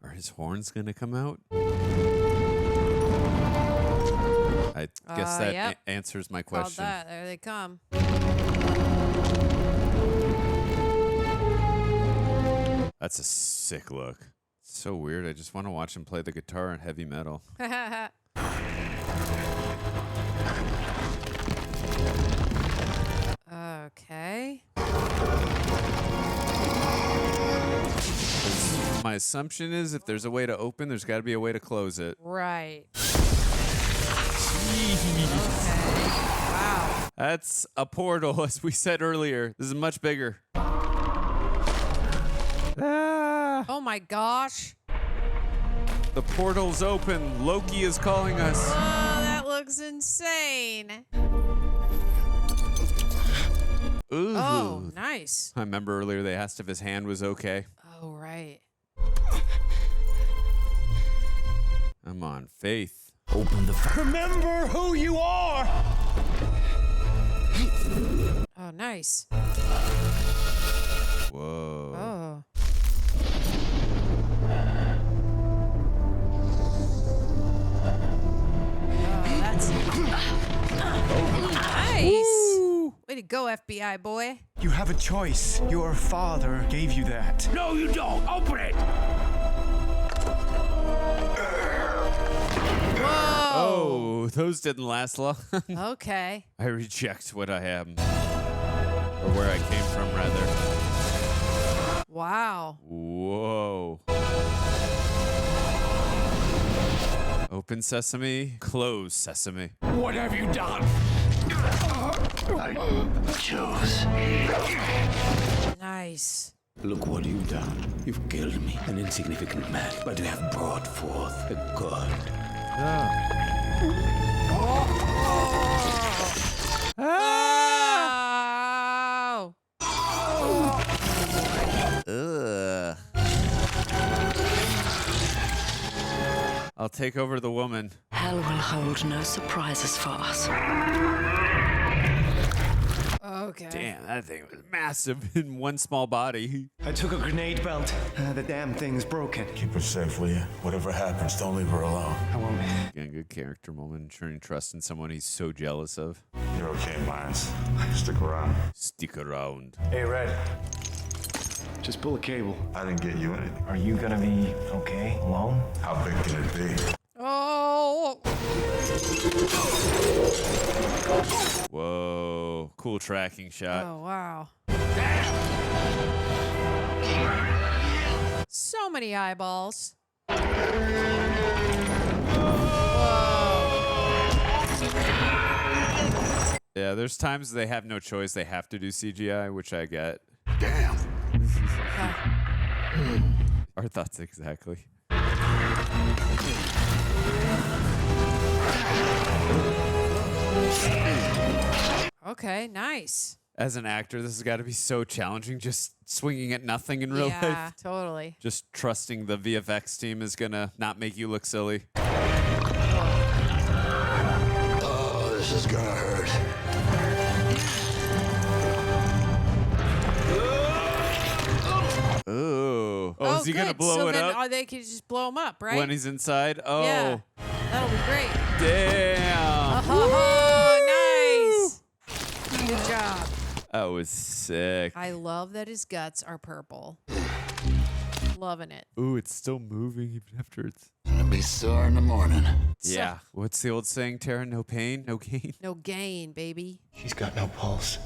Are his horns gonna come out? I guess that yep. answers my Called question. that. There they come. That's a sick look. It's so weird. I just want to watch him play the guitar in heavy metal. Okay. My assumption is if there's a way to open, there's got to be a way to close it. Right. Okay. Wow. That's a portal, as we said earlier. This is much bigger. Ah. Oh my gosh. The portal's open. Loki is calling us. Oh, that looks insane. Ooh. Oh, nice. I remember earlier they asked if his hand was okay. Oh, right. I'm on faith. Open the Remember who you are! Oh, nice. Whoa. Oh. Oh, that's nice. Way to go, FBI boy. You have a choice. Your father gave you that. No, you don't. Open it. Whoa. Oh, Those didn't last long. Okay. I reject what I am. Or where I came from, rather. Wow. Whoa. Open sesame, close sesame. What have you done? I chose. Nice. Look what you've done. You've killed me, an insignificant man, but you have brought forth a god. Oh. Ugh. I'll take over the woman. Hell will hold no surprises for us. Okay. Damn, that thing was massive in one small body. I took a grenade belt. The damn thing's broken. Keep her safe, will you? Whatever happens, don't leave her alone. I won't. Again, good character moment, showing trust in someone he's so jealous of. You're okay, Myers. Stick around. Stick around. Hey, Red. Just pull a cable. I didn't get you anything. Are you gonna be okay alone? How big can it be? Oh. Whoa. Cool tracking shot. Oh, wow. So many eyeballs. Yeah, there's times they have no choice. They have to do CGI, which I get. Damn. Our thoughts exactly. Okay, nice. As an actor, this has got to be so challenging, just swinging at nothing in real Yeah, life. totally. Just trusting the VFX team is going to not make you look silly. Oh, this is gonna hurt. Ooh. Oh, is he going to good. blow so it then, up they could just blow him up, right? when he's inside? Oh, Yeah. That'll be great. damn. Oh, nice. Good job. That was sick. I love that his guts are purple. Loving it. Ooh, it's still moving even after it's... Gonna be sore in the morning. Yeah. What's the old saying, Tara? No pain, no gain? No gain, baby. She's got no pulse.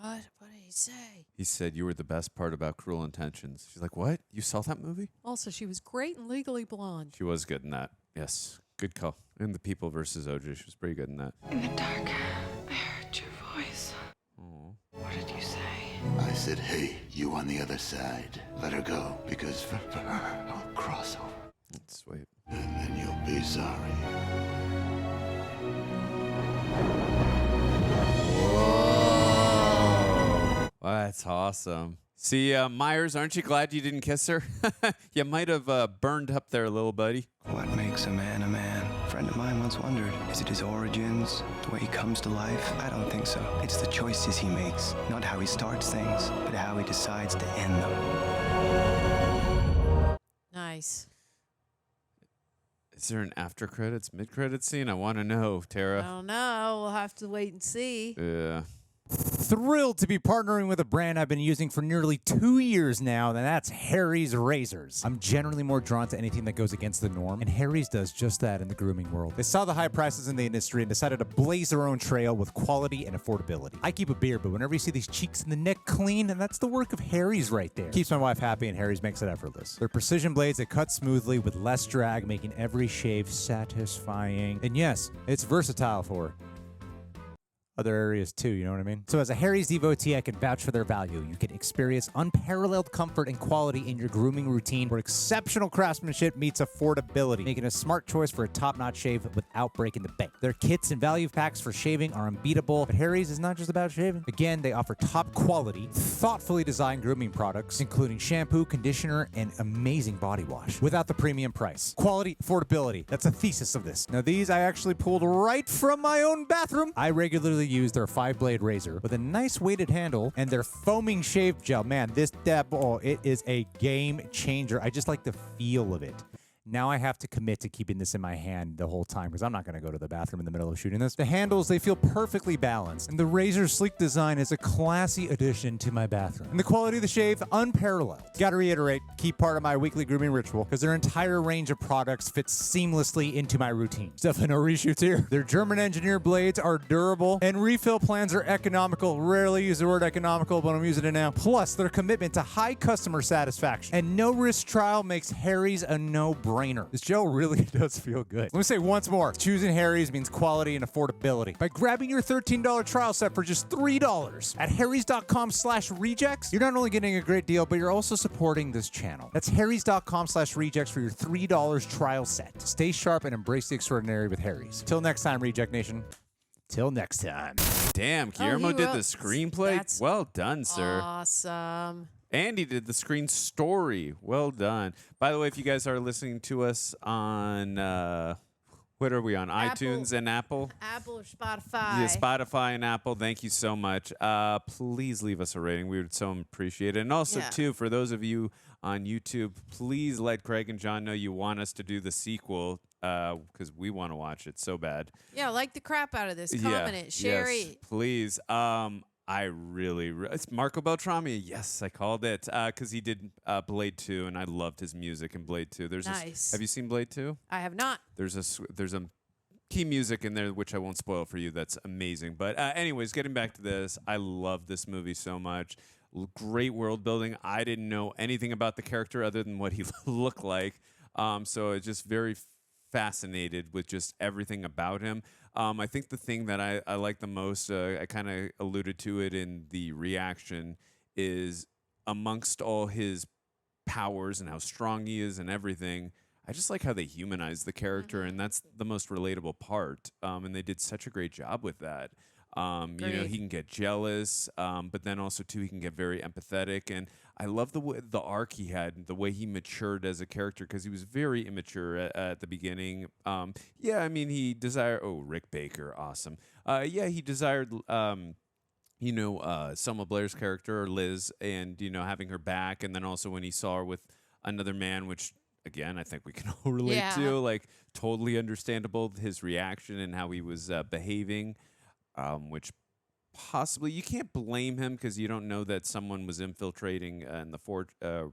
What did he say? He said you were the best part about Cruel Intentions. She's like, what? You saw that movie? Also, she was great in Legally Blonde. She was good in that. Yes. Good call. And The People versus OJ. She was pretty good in that. In the dark, I heard your voice. Aw. What did you say? I said, hey, you on the other side. Let her go, because for her, I'll cross over. That's sweet. And then you'll be sorry. Wow, that's awesome. See, Myers, aren't you glad you didn't kiss her? You might have burned up there, little buddy. What makes a man a man? A friend of mine once wondered, is it his origins, the way he comes to life? I don't think so. It's the choices he makes, not how he starts things, but how he decides to end them. Nice. Is there an after credits, mid credits scene? I want to know, I Tara. don't know. We'll have to wait and see. Yeah. Thrilled to be partnering with a brand I've been using for nearly 2 years now, and that's Harry's Razors. I'm generally more drawn to anything that goes against the norm, and Harry's does just that in the grooming world. They saw the high prices in the industry and decided to blaze their own trail with quality and affordability. I keep a beard, but whenever you see these cheeks and the neck clean, and that's the work of Harry's right there. Keeps my wife happy, and Harry's makes it effortless. They're precision blades that cut smoothly with less drag, making every shave satisfying. And yes, it's versatile for other areas too, you know what I mean? So as a Harry's devotee, I can vouch for their value. You can experience unparalleled comfort and quality in your grooming routine where exceptional craftsmanship meets affordability, making a smart choice for a top-notch shave without breaking the bank. Their kits and value packs for shaving are unbeatable, but Harry's is not just about shaving. Again, they offer top quality, thoughtfully designed grooming products, including shampoo, conditioner, and amazing body wash, without the premium price. Quality, affordability, that's the thesis of this. Now these I actually pulled right from my own bathroom. I regularly use their 5-blade razor with a nice weighted handle and their foaming shave gel. Man, this dab, oh, it is a game changer. I just like the feel of it. Now I have to commit to keeping this in my hand the whole time because I'm not going to go to the bathroom in the middle of shooting this. The handles, they feel perfectly balanced, and the razor's sleek design is a classy addition to my bathroom. And the quality of the shave, unparalleled. Gotta reiterate, key part of my weekly grooming ritual because their entire range of products fits seamlessly into my routine. Definitely no reshoots here. Their German engineered blades are durable, and refill plans are economical. Rarely use the word economical, but I'm using it now. Plus, their commitment to high customer satisfaction and no-risk trial makes Harry's a no-brainer. This gel really does feel good. Let me say once more, choosing Harry's means quality and affordability. By grabbing your $13 trial set for just $3 at harrys.com/rejects, you're not only getting a great deal, but you're also supporting this channel. That's harrys.com/rejects for your $3 trial set. Stay sharp and embrace the extraordinary with Harry's. Till next time, Reject Nation. Till next time. Damn, Guillermo did the screenplay. Well done, sir. Awesome. Andy did the screen story. Well done. By the way, if you guys are listening to us on, what are we on? iTunes and Apple? Apple or Spotify. Yeah, Spotify and Apple. Thank you so much. Please leave us a rating. We would so appreciate it. And also, too, for those of you on YouTube, please let Craig and John know you want us to do the sequel because we want to watch it so bad. Yeah, like the crap out of this. Comment it. Share it. Please. I really, it's Marco Beltrami. Yes, I called it because he did Blade 2, and I loved his music in Blade 2. There's nice. Have you seen Blade 2? I have not. There's a key music in there which I won't spoil for you. That's amazing. But anyways, getting back to this, I love this movie so much. Great world building. I didn't know anything about the character other than what he looked like. So it's just very fascinated with just everything about him. I think the thing that I like the most, I kind of alluded to it in the reaction, is amongst all his powers and how strong he is and everything, I just like how they humanize the character, and that's the most relatable part. And they did such a great job with that. You know, he can get jealous, but then also too he can get very empathetic, and I love the arc he had, the way he matured as a character because he was very immature at the beginning. Yeah, I mean he desired. Oh, Rick Baker, awesome. Yeah, he desired. You know, Selma Blair's character, or Liz, and you know having her back, and then also when he saw her with another man, which again I think we can all relate to, like totally understandable his reaction and how he was behaving. Which possibly you can't blame him because you don't know that someone was infiltrating in the fort or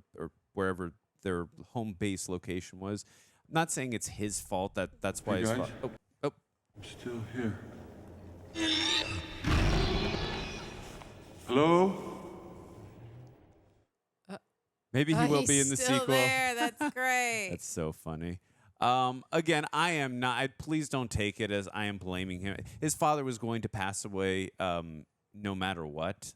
wherever their home base location was. I'm not saying it's his fault. That's why. Hey his guys, I'm still here. Hello? Maybe he will be in the still sequel. There. That's great. That's so funny. Again, I am not. Please don't take it as I am blaming him. His father was going to pass away, no matter what.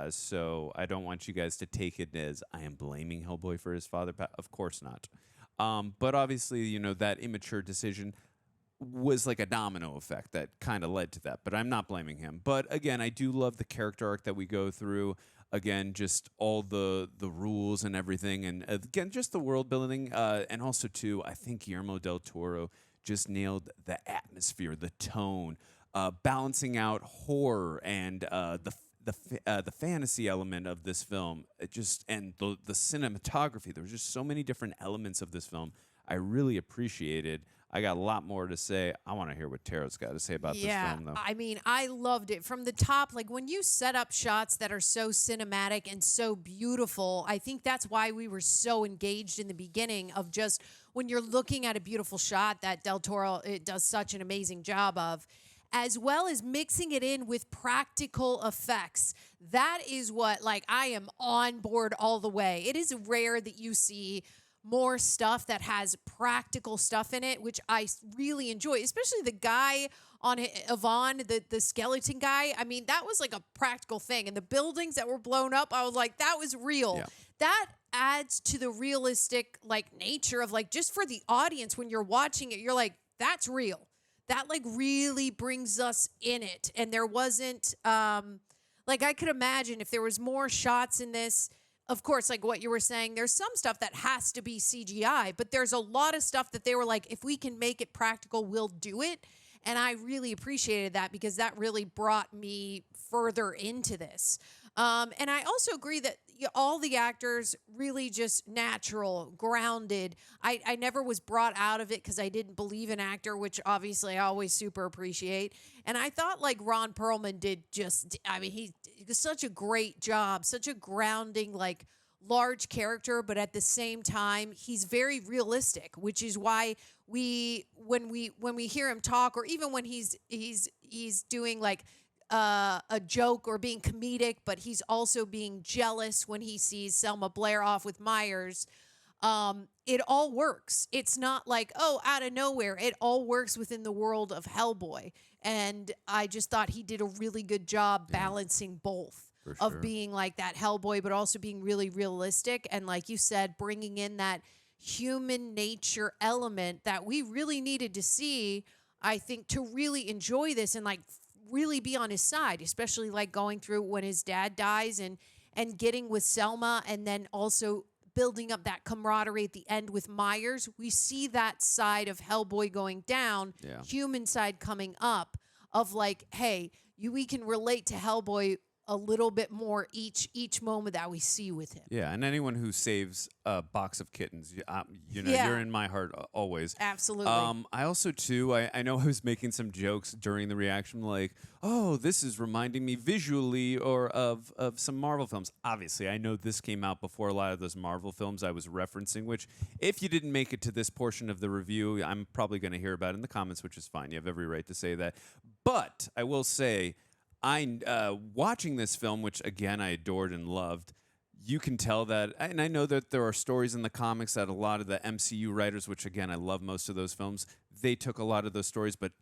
So I don't want you guys to take it as I am blaming Hellboy for his father. Of course not. But obviously, you know that immature decision was like a domino effect that kind of led to that. But I'm not blaming him. But again, I do love the character arc that we go through. Again, just all the rules and everything, and again, just the world building, and also too, I think Guillermo Del Toro just nailed the atmosphere, the tone, balancing out horror and the fantasy element of this film. It just and the cinematography. There were just so many different elements of this film. I really appreciated. I got a lot more to say. I want to hear what Taro's got to say about this film, though. I mean, I loved it from the top. Like when you set up shots that are so cinematic and so beautiful, I think that's why we were so engaged in the beginning of just when you're looking at a beautiful shot that Del Toro does such an amazing job of, as well as mixing it in with practical effects. That is what, like, I am on board all the way. It is rare that you see more stuff that has practical stuff in it, which I really enjoy, especially the guy on Yvonne, the skeleton guy. I mean, that was like a practical thing. And the buildings that were blown up, I was like, that was real. Yeah. That adds to the realistic, like, nature of, like, just for the audience when you're watching it, you're like, that's real. That, like, really brings us in it. And there wasn't, like, I could imagine if there was more shots in this. Of course, like what you were saying, there's some stuff that has to be CGI, but there's a lot of stuff that they were like, if we can make it practical, we'll do it. And I really appreciated that because that really brought me further into this. And I also agree that all the actors really just natural, grounded. I never was brought out of it because I didn't believe in actor, which obviously I always super appreciate. And I thought like Ron Perlman did he did such a great job, such a grounding, like large character, but at the same time, he's very realistic, which is why when we hear him talk, or even when he's doing like a joke or being comedic, but he's also being jealous when he sees Selma Blair off with Myers. It all works. It's not like, oh, out of nowhere. It all works within the world of Hellboy. And I just thought he did a really good job balancing both of being like that Hellboy, but also being really realistic. And like you said, bringing in that human nature element that we really needed to see, I think, to really enjoy this and like really be on his side, especially like going through when his dad dies and getting with Selma, and then also building up that camaraderie at the end with Myers. We see that side of Hellboy going down, human side coming up, of like, hey, we can relate to Hellboy a little bit more each moment that we see with him. Yeah, and anyone who saves a box of kittens, you're in my heart always. Absolutely. I also, too, I know I was making some jokes during the reaction, like, oh, this is reminding me visually or of some Marvel films. Obviously, I know this came out before a lot of those Marvel films I was referencing, which, if you didn't make it to this portion of the review, I'm probably going to hear about it in the comments, which is fine. You have every right to say that. But I will say, watching this film, which again I adored and loved, you can tell that, and I know that there are stories in the comics that a lot of the MCU writers, which again I love most of those films, they took a lot of those stories, but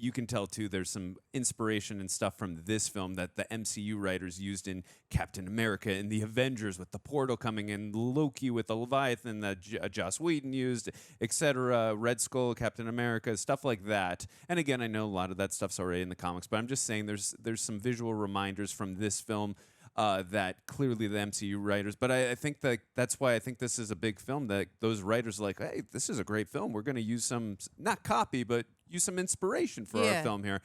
you can tell too there's some inspiration and stuff from this film that the MCU writers used in Captain America and the Avengers, with the portal coming in, Loki with the Leviathan that Joss Whedon used, etc. Red Skull, Captain America, stuff like that. And again, I know a lot of that stuff's already in the comics, but I'm just saying there's some visual reminders from this film that clearly the MCU writers, but I think that's why I think this is a big film, that those writers are like, hey, this is a great film. We're going to use some, not copy, but use some inspiration for our film here.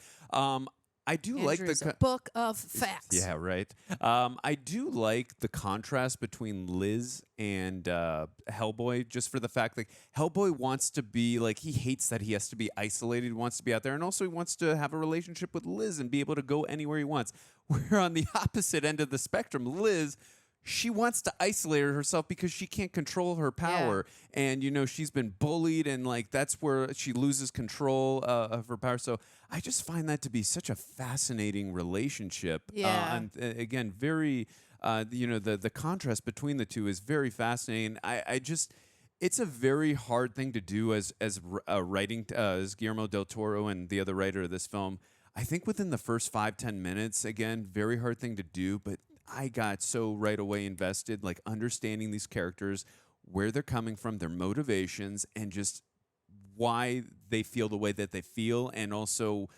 I do like the book of facts. Yeah, right. I do like the contrast between Liz and Hellboy, just for the fact that Hellboy wants to be like, he hates that he has to be isolated. He wants to be out there, and also he wants to have a relationship with Liz and be able to go anywhere he wants. We're on the opposite end of the spectrum. Liz, she wants to isolate herself because she can't control her power. Yeah. And, she's been bullied, and, like, that's where she loses control of her power. So I just find that to be such a fascinating relationship. Yeah. And again, very, the contrast between the two is very fascinating. I just, it's a very hard thing to do as writing, as Guillermo Del Toro and the other writer of this film. I think within the first 5-10 minutes, again, very hard thing to do, but I got so right away invested, like understanding these characters, where they're coming from, their motivations, and just why they feel the way that they feel, and also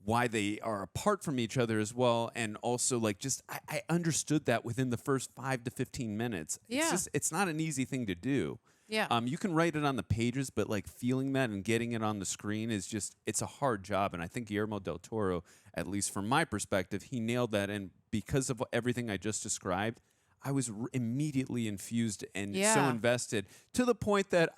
why they are apart from each other as well. And also, like, just I understood that within the first 5 to 15 minutes. Yeah. It's not an easy thing to do. Yeah. You can write it on the pages, but like feeling that and getting it on the screen is just, it's a hard job. And I think Guillermo Del Toro, at least from my perspective, he nailed that. And because of everything I just described, I was immediately infused and so invested, to the point that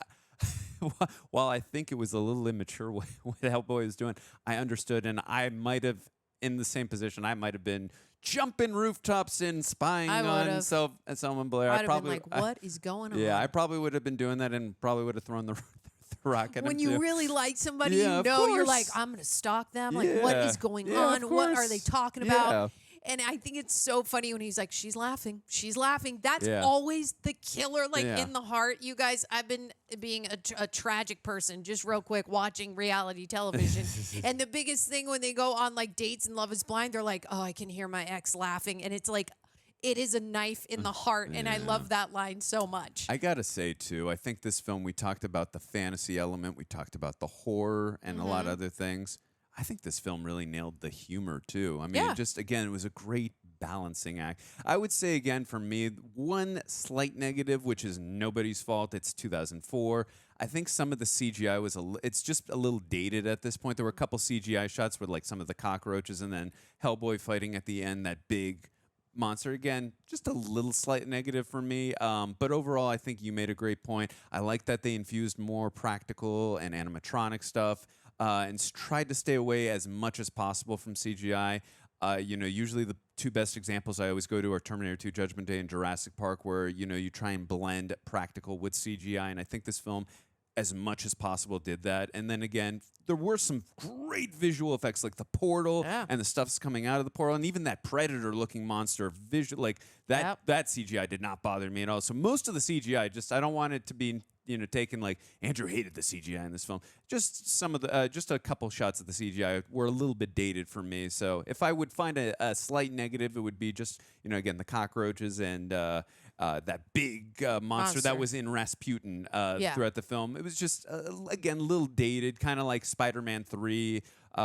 while I think it was a little immature what Hellboy is doing, I understood, and I might have, in the same position, I might have been jumping rooftops and spying on Selma Blair. I'd have been like, what is going on? Yeah, I probably would have been doing that, and probably would have thrown the rock at him when you too. really like somebody, Yeah, you're like, I'm going to stalk them. Like, what is going on? What are they talking about? And I think it's so funny when he's like, she's laughing. She's laughing. That's always the killer, like in the heart. You guys, I've been being a tragic person, just real quick, watching reality television. And the biggest thing when they go on like dates and Love is Blind, they're like, oh, I can hear my ex laughing. And it's like, it is a knife in the heart. And I love that line so much. I got to say, too, I think this film, we talked about the fantasy element. We talked about the horror and a lot of other things. I think this film really nailed the humor, too. I mean, just, again, it was a great balancing act. I would say, again, for me, one slight negative, which is nobody's fault, it's 2004. I think some of the CGI was, it's just a little dated at this point. There were a couple CGI shots with, like, some of the cockroaches, and then Hellboy fighting at the end, that big monster. Again, just a little slight negative for me. But overall, I think you made a great point. I like that they infused more practical and animatronic stuff and tried to stay away as much as possible from CGI. Usually the two best examples I always go to are Terminator 2 Judgment Day and Jurassic Park, where, you try and blend practical with CGI. And I think this film, as much as possible, did that. And then again, there were some great visual effects, like the portal and the stuff's coming out of the portal, and even that predator-looking monster visual, like that. That CGI did not bother me at all. So most of the CGI, I don't want it to be taken like Andrew hated the CGI in this film. Just some of the, just a couple shots of the CGI were a little bit dated for me. So if I would find a slight negative, it would be just, again, the cockroaches and that big monster that was in Rasputin throughout the film. It was just, again, a little dated, kind of like Spider-Man 3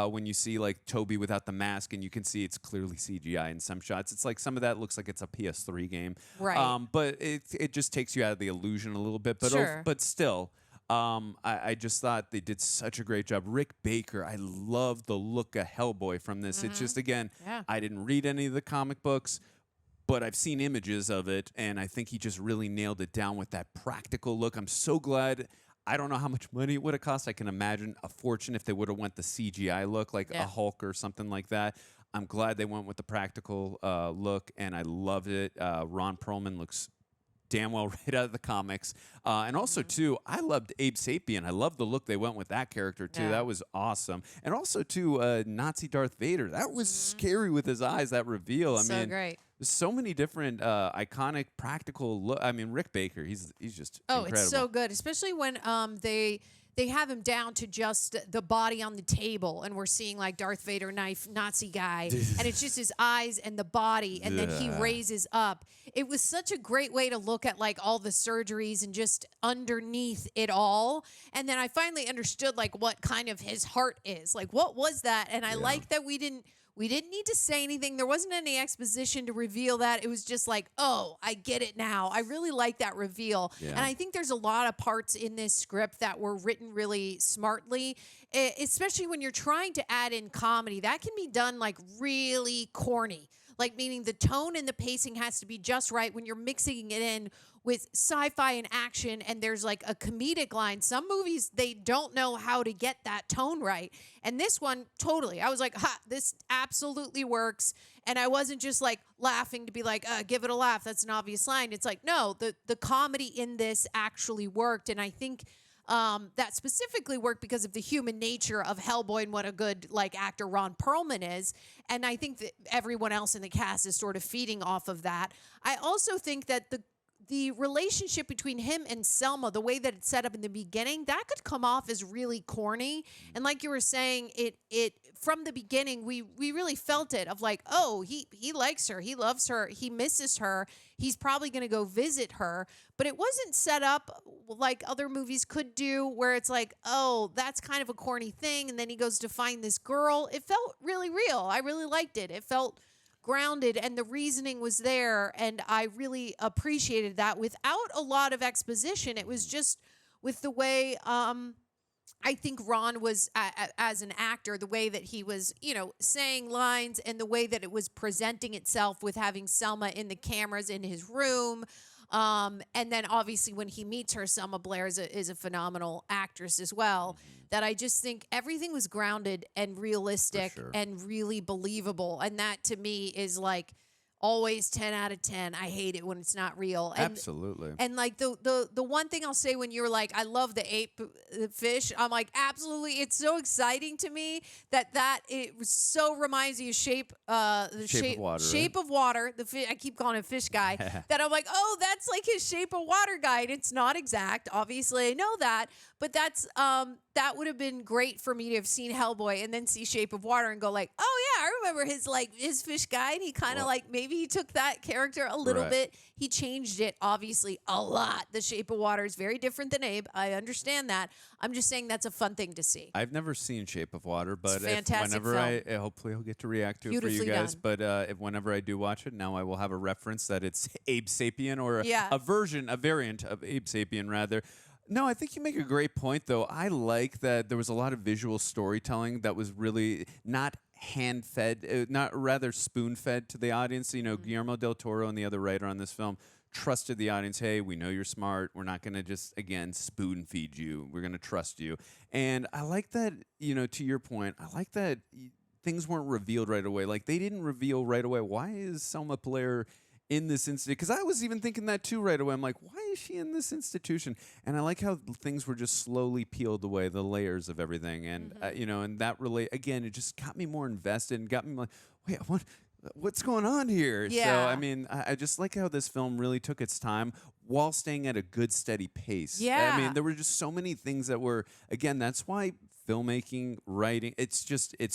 when you see like Toby without the mask and you can see it's clearly CGI in some shots. It's like some of that looks like it's a PS3 game. Right. But it just takes you out of the illusion a little bit. But, but still, I just thought they did such a great job. Rick Baker, I love the look of Hellboy from this. It's just, again, I didn't read any of the comic books, but I've seen images of it, and I think he just really nailed it down with that practical look. I'm so glad. I don't know how much money it would have cost. I can imagine a fortune if they would have went the CGI look, like a Hulk or something like that. I'm glad they went with the practical look, and I loved it. Ron Perlman looks damn well right out of the comics. And also, too, I loved Abe Sapien. I love the look they went with that character, too. That was awesome. And also, too, Nazi Darth Vader. That was scary with his eyes, that reveal. I mean, great. There's so many different iconic practical look. I mean, Rick Baker, he's just incredible. It's so good, especially when they have him down to just the body on the table, and we're seeing like Darth Vader knife Nazi guy, and it's just his eyes and the body, and then he raises up. It was such a great way to look at like all the surgeries and just underneath it all. And then I finally understood like what kind of his heart is. Like, what was that? And I like that we didn't need to say anything. There wasn't any exposition to reveal that. It was just like, oh, I get it now. I really like that reveal. Yeah. And I think there's a lot of parts in this script that were written really smartly, especially when you're trying to add in comedy. That can be done like really corny. Like, meaning the tone and the pacing has to be just right when you're mixing it in with sci-fi and action, and there's like a comedic line. Some movies, they don't know how to get that tone right. And this one, totally. I was like, ha, this absolutely works. And I wasn't just like laughing to be like, give it a laugh. That's an obvious line. It's like, no, the comedy in this actually worked. And I think that specifically worked because of the human nature of Hellboy and what a good like actor Ron Perlman is. And I think that everyone else in the cast is sort of feeding off of that. I also think that the relationship between him and Selma, the way that it's set up in the beginning, that could come off as really corny. And like you were saying, it from the beginning, we really felt it of like, oh, he likes her, he loves her, he misses her, he's probably going to go visit her. But it wasn't set up like other movies could do, where it's like, oh, that's kind of a corny thing, and then he goes to find this girl. It felt really real. I really liked it. It felt grounded, and the reasoning was there, and I really appreciated that without a lot of exposition. It was just with the way I think Ron was as an actor, the way that he was, saying lines, and the way that it was presenting itself with having Selma in the cameras in his room. And then obviously when he meets her, Selma Blair is a phenomenal actress as well. That I just think everything was grounded and realistic and really believable. And that to me is like always 10 out of 10. I hate it when it's not real. And, absolutely. And like the one thing I'll say when you're like, I love the ape fish, I'm like, absolutely. It's so exciting to me that it so reminds me of Shape of Water. Shape of Water. I keep calling him Fish Guy. That I'm like, oh, that's like his Shape of Water guy. And it's not exact. Obviously, I know that. But that's that would have been great for me to have seen Hellboy and then see Shape of Water and go like, oh yeah, I remember his fish guy, and he kind of like maybe he took that character a little bit. He changed it obviously a lot. The Shape of Water is very different than Abe. I understand that. I'm just saying that's a fun thing to see. I've never seen Shape of Water, but whenever hopefully I'll get to react to it for you guys. Done. But whenever I do watch it, now I will have a reference that it's Abe Sapien or a variant of Abe Sapien rather. No, I think you make a great point, though. I like that there was a lot of visual storytelling that was really not hand-fed, not rather spoon-fed to the audience. You know, Guillermo Del Toro and the other writer on this film trusted the audience. Hey, we know you're smart. We're not going to just, again, spoon feed you. We're going to trust you. And I like that, you know, to your point, I like that things weren't revealed right away. Like, they didn't reveal right away, why is Selma Blair in this institution? Because I was even thinking that too right away. I'm like, why is she in this institution? And I like how things were just slowly peeled away, the layers of everything. And, you know, and that again, it just got me more invested and got me like, wait, what's going on here? Yeah. So, I mean, I just like how this film really took its time while staying at a good, steady pace. Yeah. I mean, there were just so many things that were, again, that's why filmmaking, writing, it's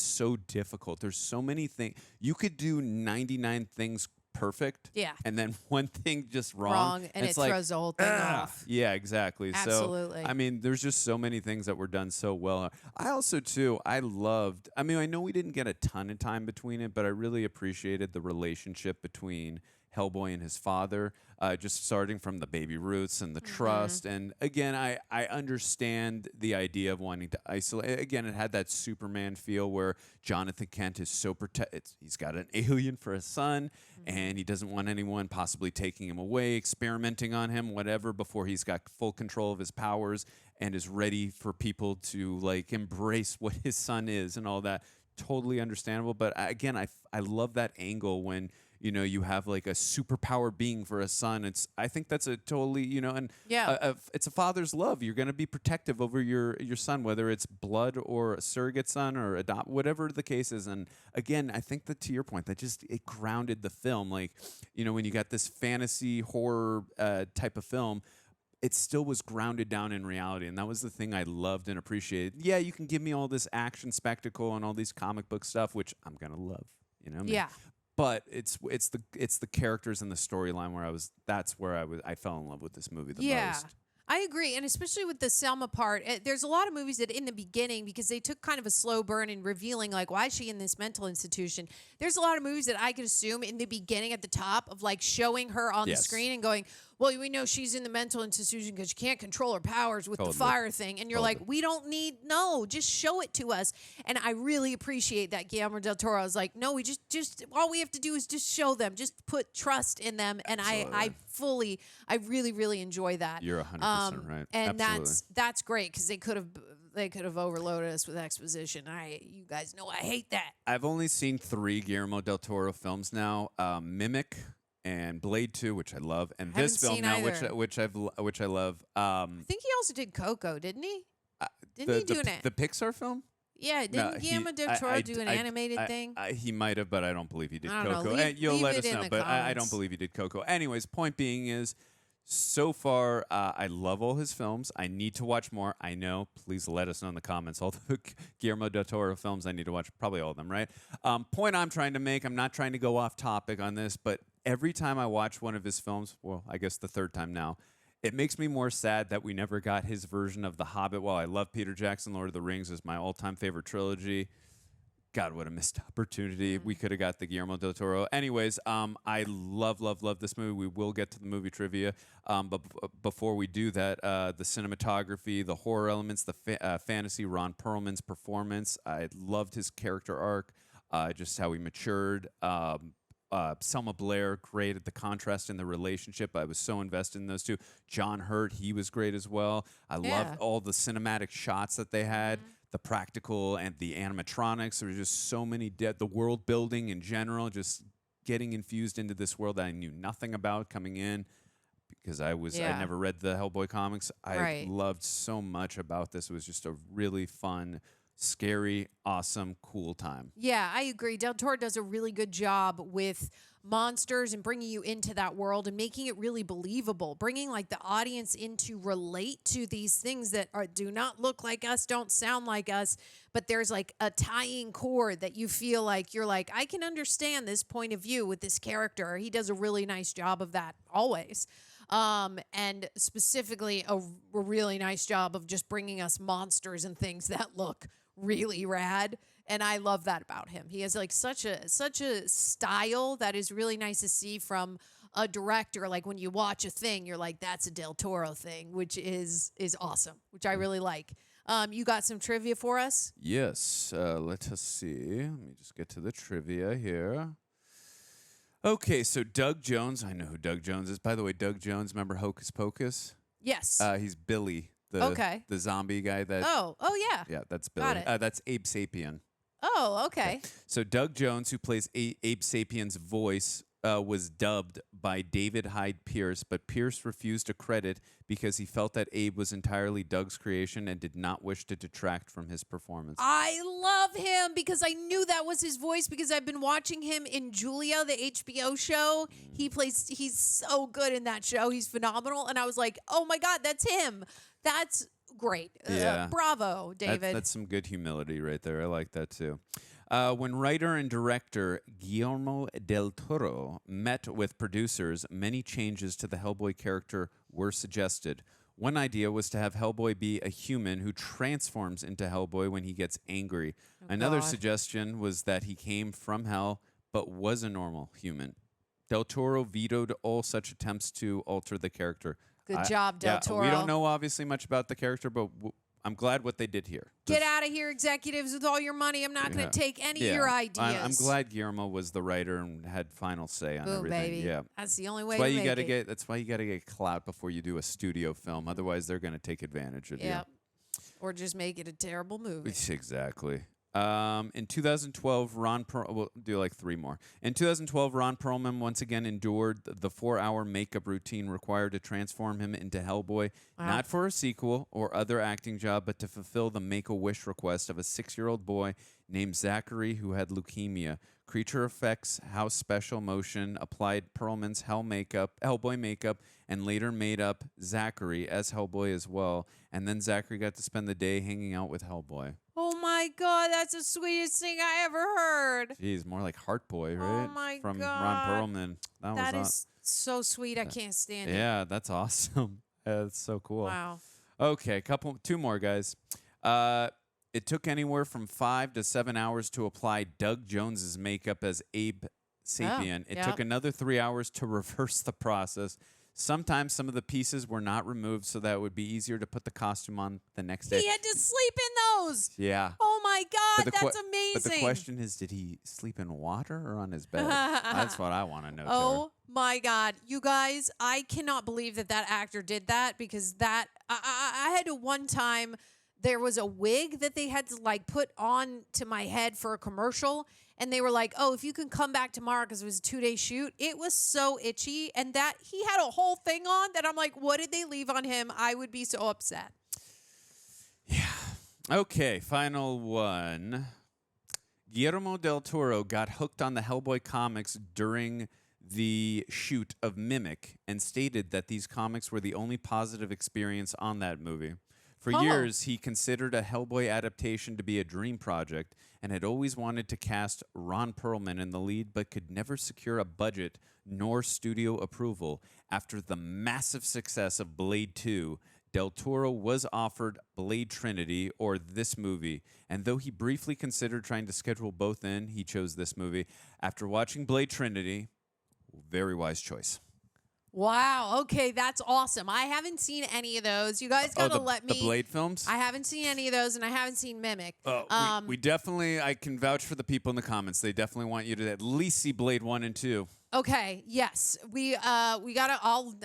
so difficult. There's so many things. You could do 99 things perfect. Yeah. And then one thing just wrong. And it's it throws the whole thing off. Yeah, exactly. Absolutely. So, I mean, there's just so many things that were done so well. I also, too, I mean, I know we didn't get a ton of time between it, but I really appreciated the relationship between Hellboy and his father, just starting from the baby roots and the trust. And again, I understand the idea of wanting to isolate. Again, it had that Superman feel where Jonathan Kent is so he's got an alien for a son, and he doesn't want anyone possibly taking him away, experimenting on him, whatever, before he's got full control of his powers and is ready for people to like embrace what his son is and all that. Totally understandable. But again, I love that angle when, you know, you have like a superpowered being for a son. I think that's a totally, you know, and it's a father's love. You're going to be protective over your son, whether it's blood or a surrogate son or adopt, whatever the case is. And again, I think that to your point, that just, it grounded the film. Like, you know, when you got this fantasy horror type of film, it still was grounded down in reality. And that was the thing I loved and appreciated. Yeah, you can give me all this action spectacle and all these comic book stuff, which I'm going to love, you know? Yeah. But it's the characters and the storyline where I fell in love with this movie the most. I agree, and especially with the Selma part, there's a lot of movies that in the beginning, because they took kind of a slow burn in revealing, like, why is she in this mental institution? There's a lot of movies that I could assume in the beginning at the top of, like, showing her on the screen and going, well, we know she's in the mental institution because she can't control her powers with the fire thing. And you're like, we don't need, just show it to us. And I really appreciate that Guillermo Del Toro was like, no, we just all we have to do is just show them, just put trust in them. And I really, really enjoy that. You're 100% right. And Absolutely. that's great, because they could have overloaded us with exposition. You guys know I hate that. I've only seen 3 Guillermo Del Toro films now: Mimic and Blade 2, which I love, and this film now, which I love. I think he also did Coco, didn't he? Didn't he do the Pixar film? Yeah, didn't Guillermo Del Toro do an animated thing? He might have, but I don't believe he did I don't Coco. know. You'll Leave let it us in know, the but I don't comments. believe he did Coco. Anyways, point being is, so far, I love all his films. I need to watch more. I know. Please let us know in the comments. All the Guillermo Del Toro films I need to watch. Probably all of them, right? Point I'm trying to make, I'm not trying to go off topic on this, but every time I watch one of his films, well, I guess the third time now, it makes me more sad that we never got his version of The Hobbit. While I love Peter Jackson, Lord of the Rings is my all-time favorite trilogy. God, what a missed opportunity. We could have got the Guillermo Del Toro. Anyways, I love this movie. We will get to the movie trivia. But before we do that, the cinematography, the horror elements, the fantasy, Ron Perlman's performance. I loved his character arc, just how he matured. Selma Blair, great at the contrast in the relationship. I was so invested in those two. John Hurt, he was great as well. I loved all the cinematic shots that they had. The practical and the animatronics. There were just so many the world building in general, just getting infused into this world that I knew nothing about coming in, because I never read the Hellboy comics. I loved so much about this. It was just a really fun, scary, awesome, cool time. Yeah, I agree. Del Toro does a really good job with monsters and bringing you into that world and making it really believable, bringing like the audience in to relate to these things that do not look like us, don't sound like us, but there's like a tying cord that you feel like you're like, I can understand this point of view with this character. He does a really nice job of that always. And specifically a really nice job of just bringing us monsters and things that look really rad. And I love that about him. He has like such a style that is really nice to see from a director. Like when you watch a thing, you're like, that's a Del Toro thing, which is awesome, which I really like. You got some trivia for us? Yes. Let us see. Let me just get to the trivia here. Okay, so Doug Jones. I know who Doug Jones is. By the way, Doug Jones, remember Hocus Pocus? Yes. He's Billy, Okay. the zombie guy. Oh, yeah. Yeah, that's Billy. Got it. That's Abe Sapien. Oh, okay. So Doug Jones, who plays Abe Sapien's voice, was dubbed by David Hyde Pierce, but Pierce refused to credit because he felt that Abe was entirely Doug's creation and did not wish to detract from his performance. I love him because I knew that was his voice because I've been watching him in Julia, the HBO show. He's so good in that show. He's phenomenal. And I was like, oh my God, that's him. That's great. Yeah. Bravo, David. That's some good humility right there. I like that too. When writer and director Guillermo Del Toro met with producers, many changes to the Hellboy character were suggested. One idea was to have Hellboy be a human who transforms into Hellboy when he gets angry. Another God. suggestion was that he came from hell but was a normal human. Del Toro vetoed all such attempts to alter the character. Good job, Del Toro. We don't know obviously much about the character, but I'm glad what they did here. Get out of here, executives, with all your money. I'm not going to take any of your ideas. I'm glad Guillermo was the writer and had final say on Boom, everything. baby. Yeah, That's the only way that's why to you make gotta it. get. That's why you got to get clout before you do a studio film. Otherwise, they're going to take advantage of Yep. Or just make it a terrible movie. you. Exactly. In 2012, we'll do like three more. In 2012, Ron Perlman once again endured the 4-hour makeup routine required to transform him into Hellboy, not for a sequel or other acting job, but to fulfill the Make-A-Wish request of a 6-year-old boy named Zachary who had leukemia. Creature effects, house special motion, applied Perlman's Hellboy makeup, and later made up Zachary as Hellboy as well. And then Zachary got to spend the day hanging out with Hellboy. Oh my God, that's the sweetest thing I ever heard. Geez, more like Heart Boy, right? Oh my From God. Ron Perlman. That was is so sweet. I can't stand it. Yeah, that's awesome. That's so cool. Wow. Okay, two more guys. It took anywhere from 5 to 7 hours to apply Doug Jones's makeup as Abe Sapien. It took another 3 hours to reverse the process. Sometimes some of the pieces were not removed so that it would be easier to put the costume on the next day. He had to sleep in those. Yeah. Oh my God, But that's amazing. But the question is, did he sleep in water or on his bed? That's what I want to know. Oh my God, you guys, I cannot believe that actor did that because I had to one time. There was a wig that they had to like put on to my head for a commercial. And they were like, oh, if you can come back tomorrow because it was a 2-day shoot. It was so itchy. And that he had a whole thing on that I'm like, what did they leave on him? I would be so upset. Yeah. Okay, final one. Guillermo Del Toro got hooked on the Hellboy comics during the shoot of Mimic and stated that these comics were the only positive experience on that movie. For years, he considered a Hellboy adaptation to be a dream project and had always wanted to cast Ron Perlman in the lead but could never secure a budget nor studio approval. After the massive success of Blade 2, Del Toro was offered Blade Trinity, or this movie, and though he briefly considered trying to schedule both in, he chose this movie. After watching Blade Trinity, very wise choice. Wow. Okay, that's awesome. I haven't seen any of those. You guys gotta let me. The Blade films? I haven't seen any of those, and I haven't seen Mimic. We definitely, I can vouch for the people in the comments. They definitely want you to at least see Blade 1 and 2. Okay. Yes, we gotta.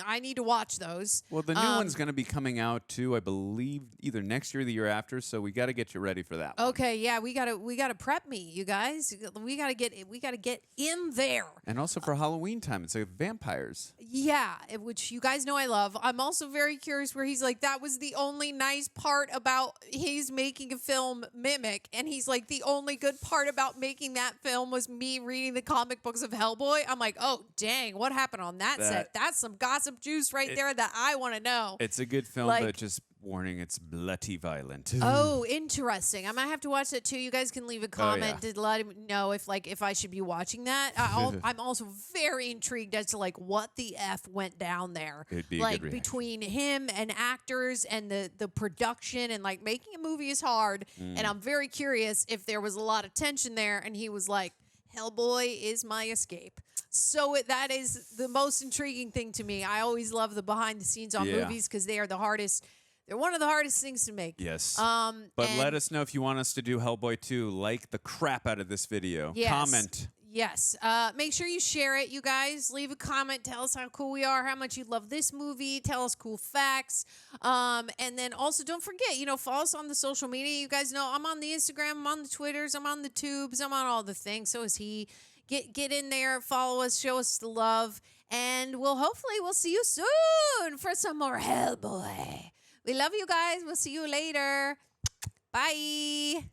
I need to watch those. Well, the new one's going to be coming out too, I believe, either next year or the year after. So we got to get you ready for that. Okay. Yeah, we gotta prep me, you guys. We gotta get in there. And also for Halloween time, it's like vampires. Yeah, which you guys know I love. I'm also very curious where he's like, that was the only nice part about he's making a film Mimic, and he's like, the only good part about making that film was me reading the comic books of Hellboy. I'm like, oh dang, what happened on that set? That's some gossip juice right there that I want to know. It's a good film, but just warning, it's bloody violent. Oh, interesting. I might have to watch that too. You guys can leave a comment to let me know if I should be watching that. I'm also very intrigued as to like what the F went down there. It'd be like a good between him and actors and the production and like making a movie is hard. And I'm very curious if there was a lot of tension there and he was like, Hellboy is my escape. So that is the most intriguing thing to me. I always love the behind the scenes on movies because they are the hardest They're one of the hardest things to make. Yes. But let us know if you want us to do Hellboy 2. Like the crap out of this video. Yes. Comment. Yes. Make sure you share it, you guys. Leave a comment. Tell us how cool we are, how much you love this movie. Tell us cool facts. And then also don't forget, follow us on the social media. You guys know I'm on the Instagram, I'm on the Twitters, I'm on the Tubes, I'm on all the things. So is he. Get in there, follow us, show us the love, and we'll see you soon for some more Hellboy. We love you guys. We'll see you later. Bye.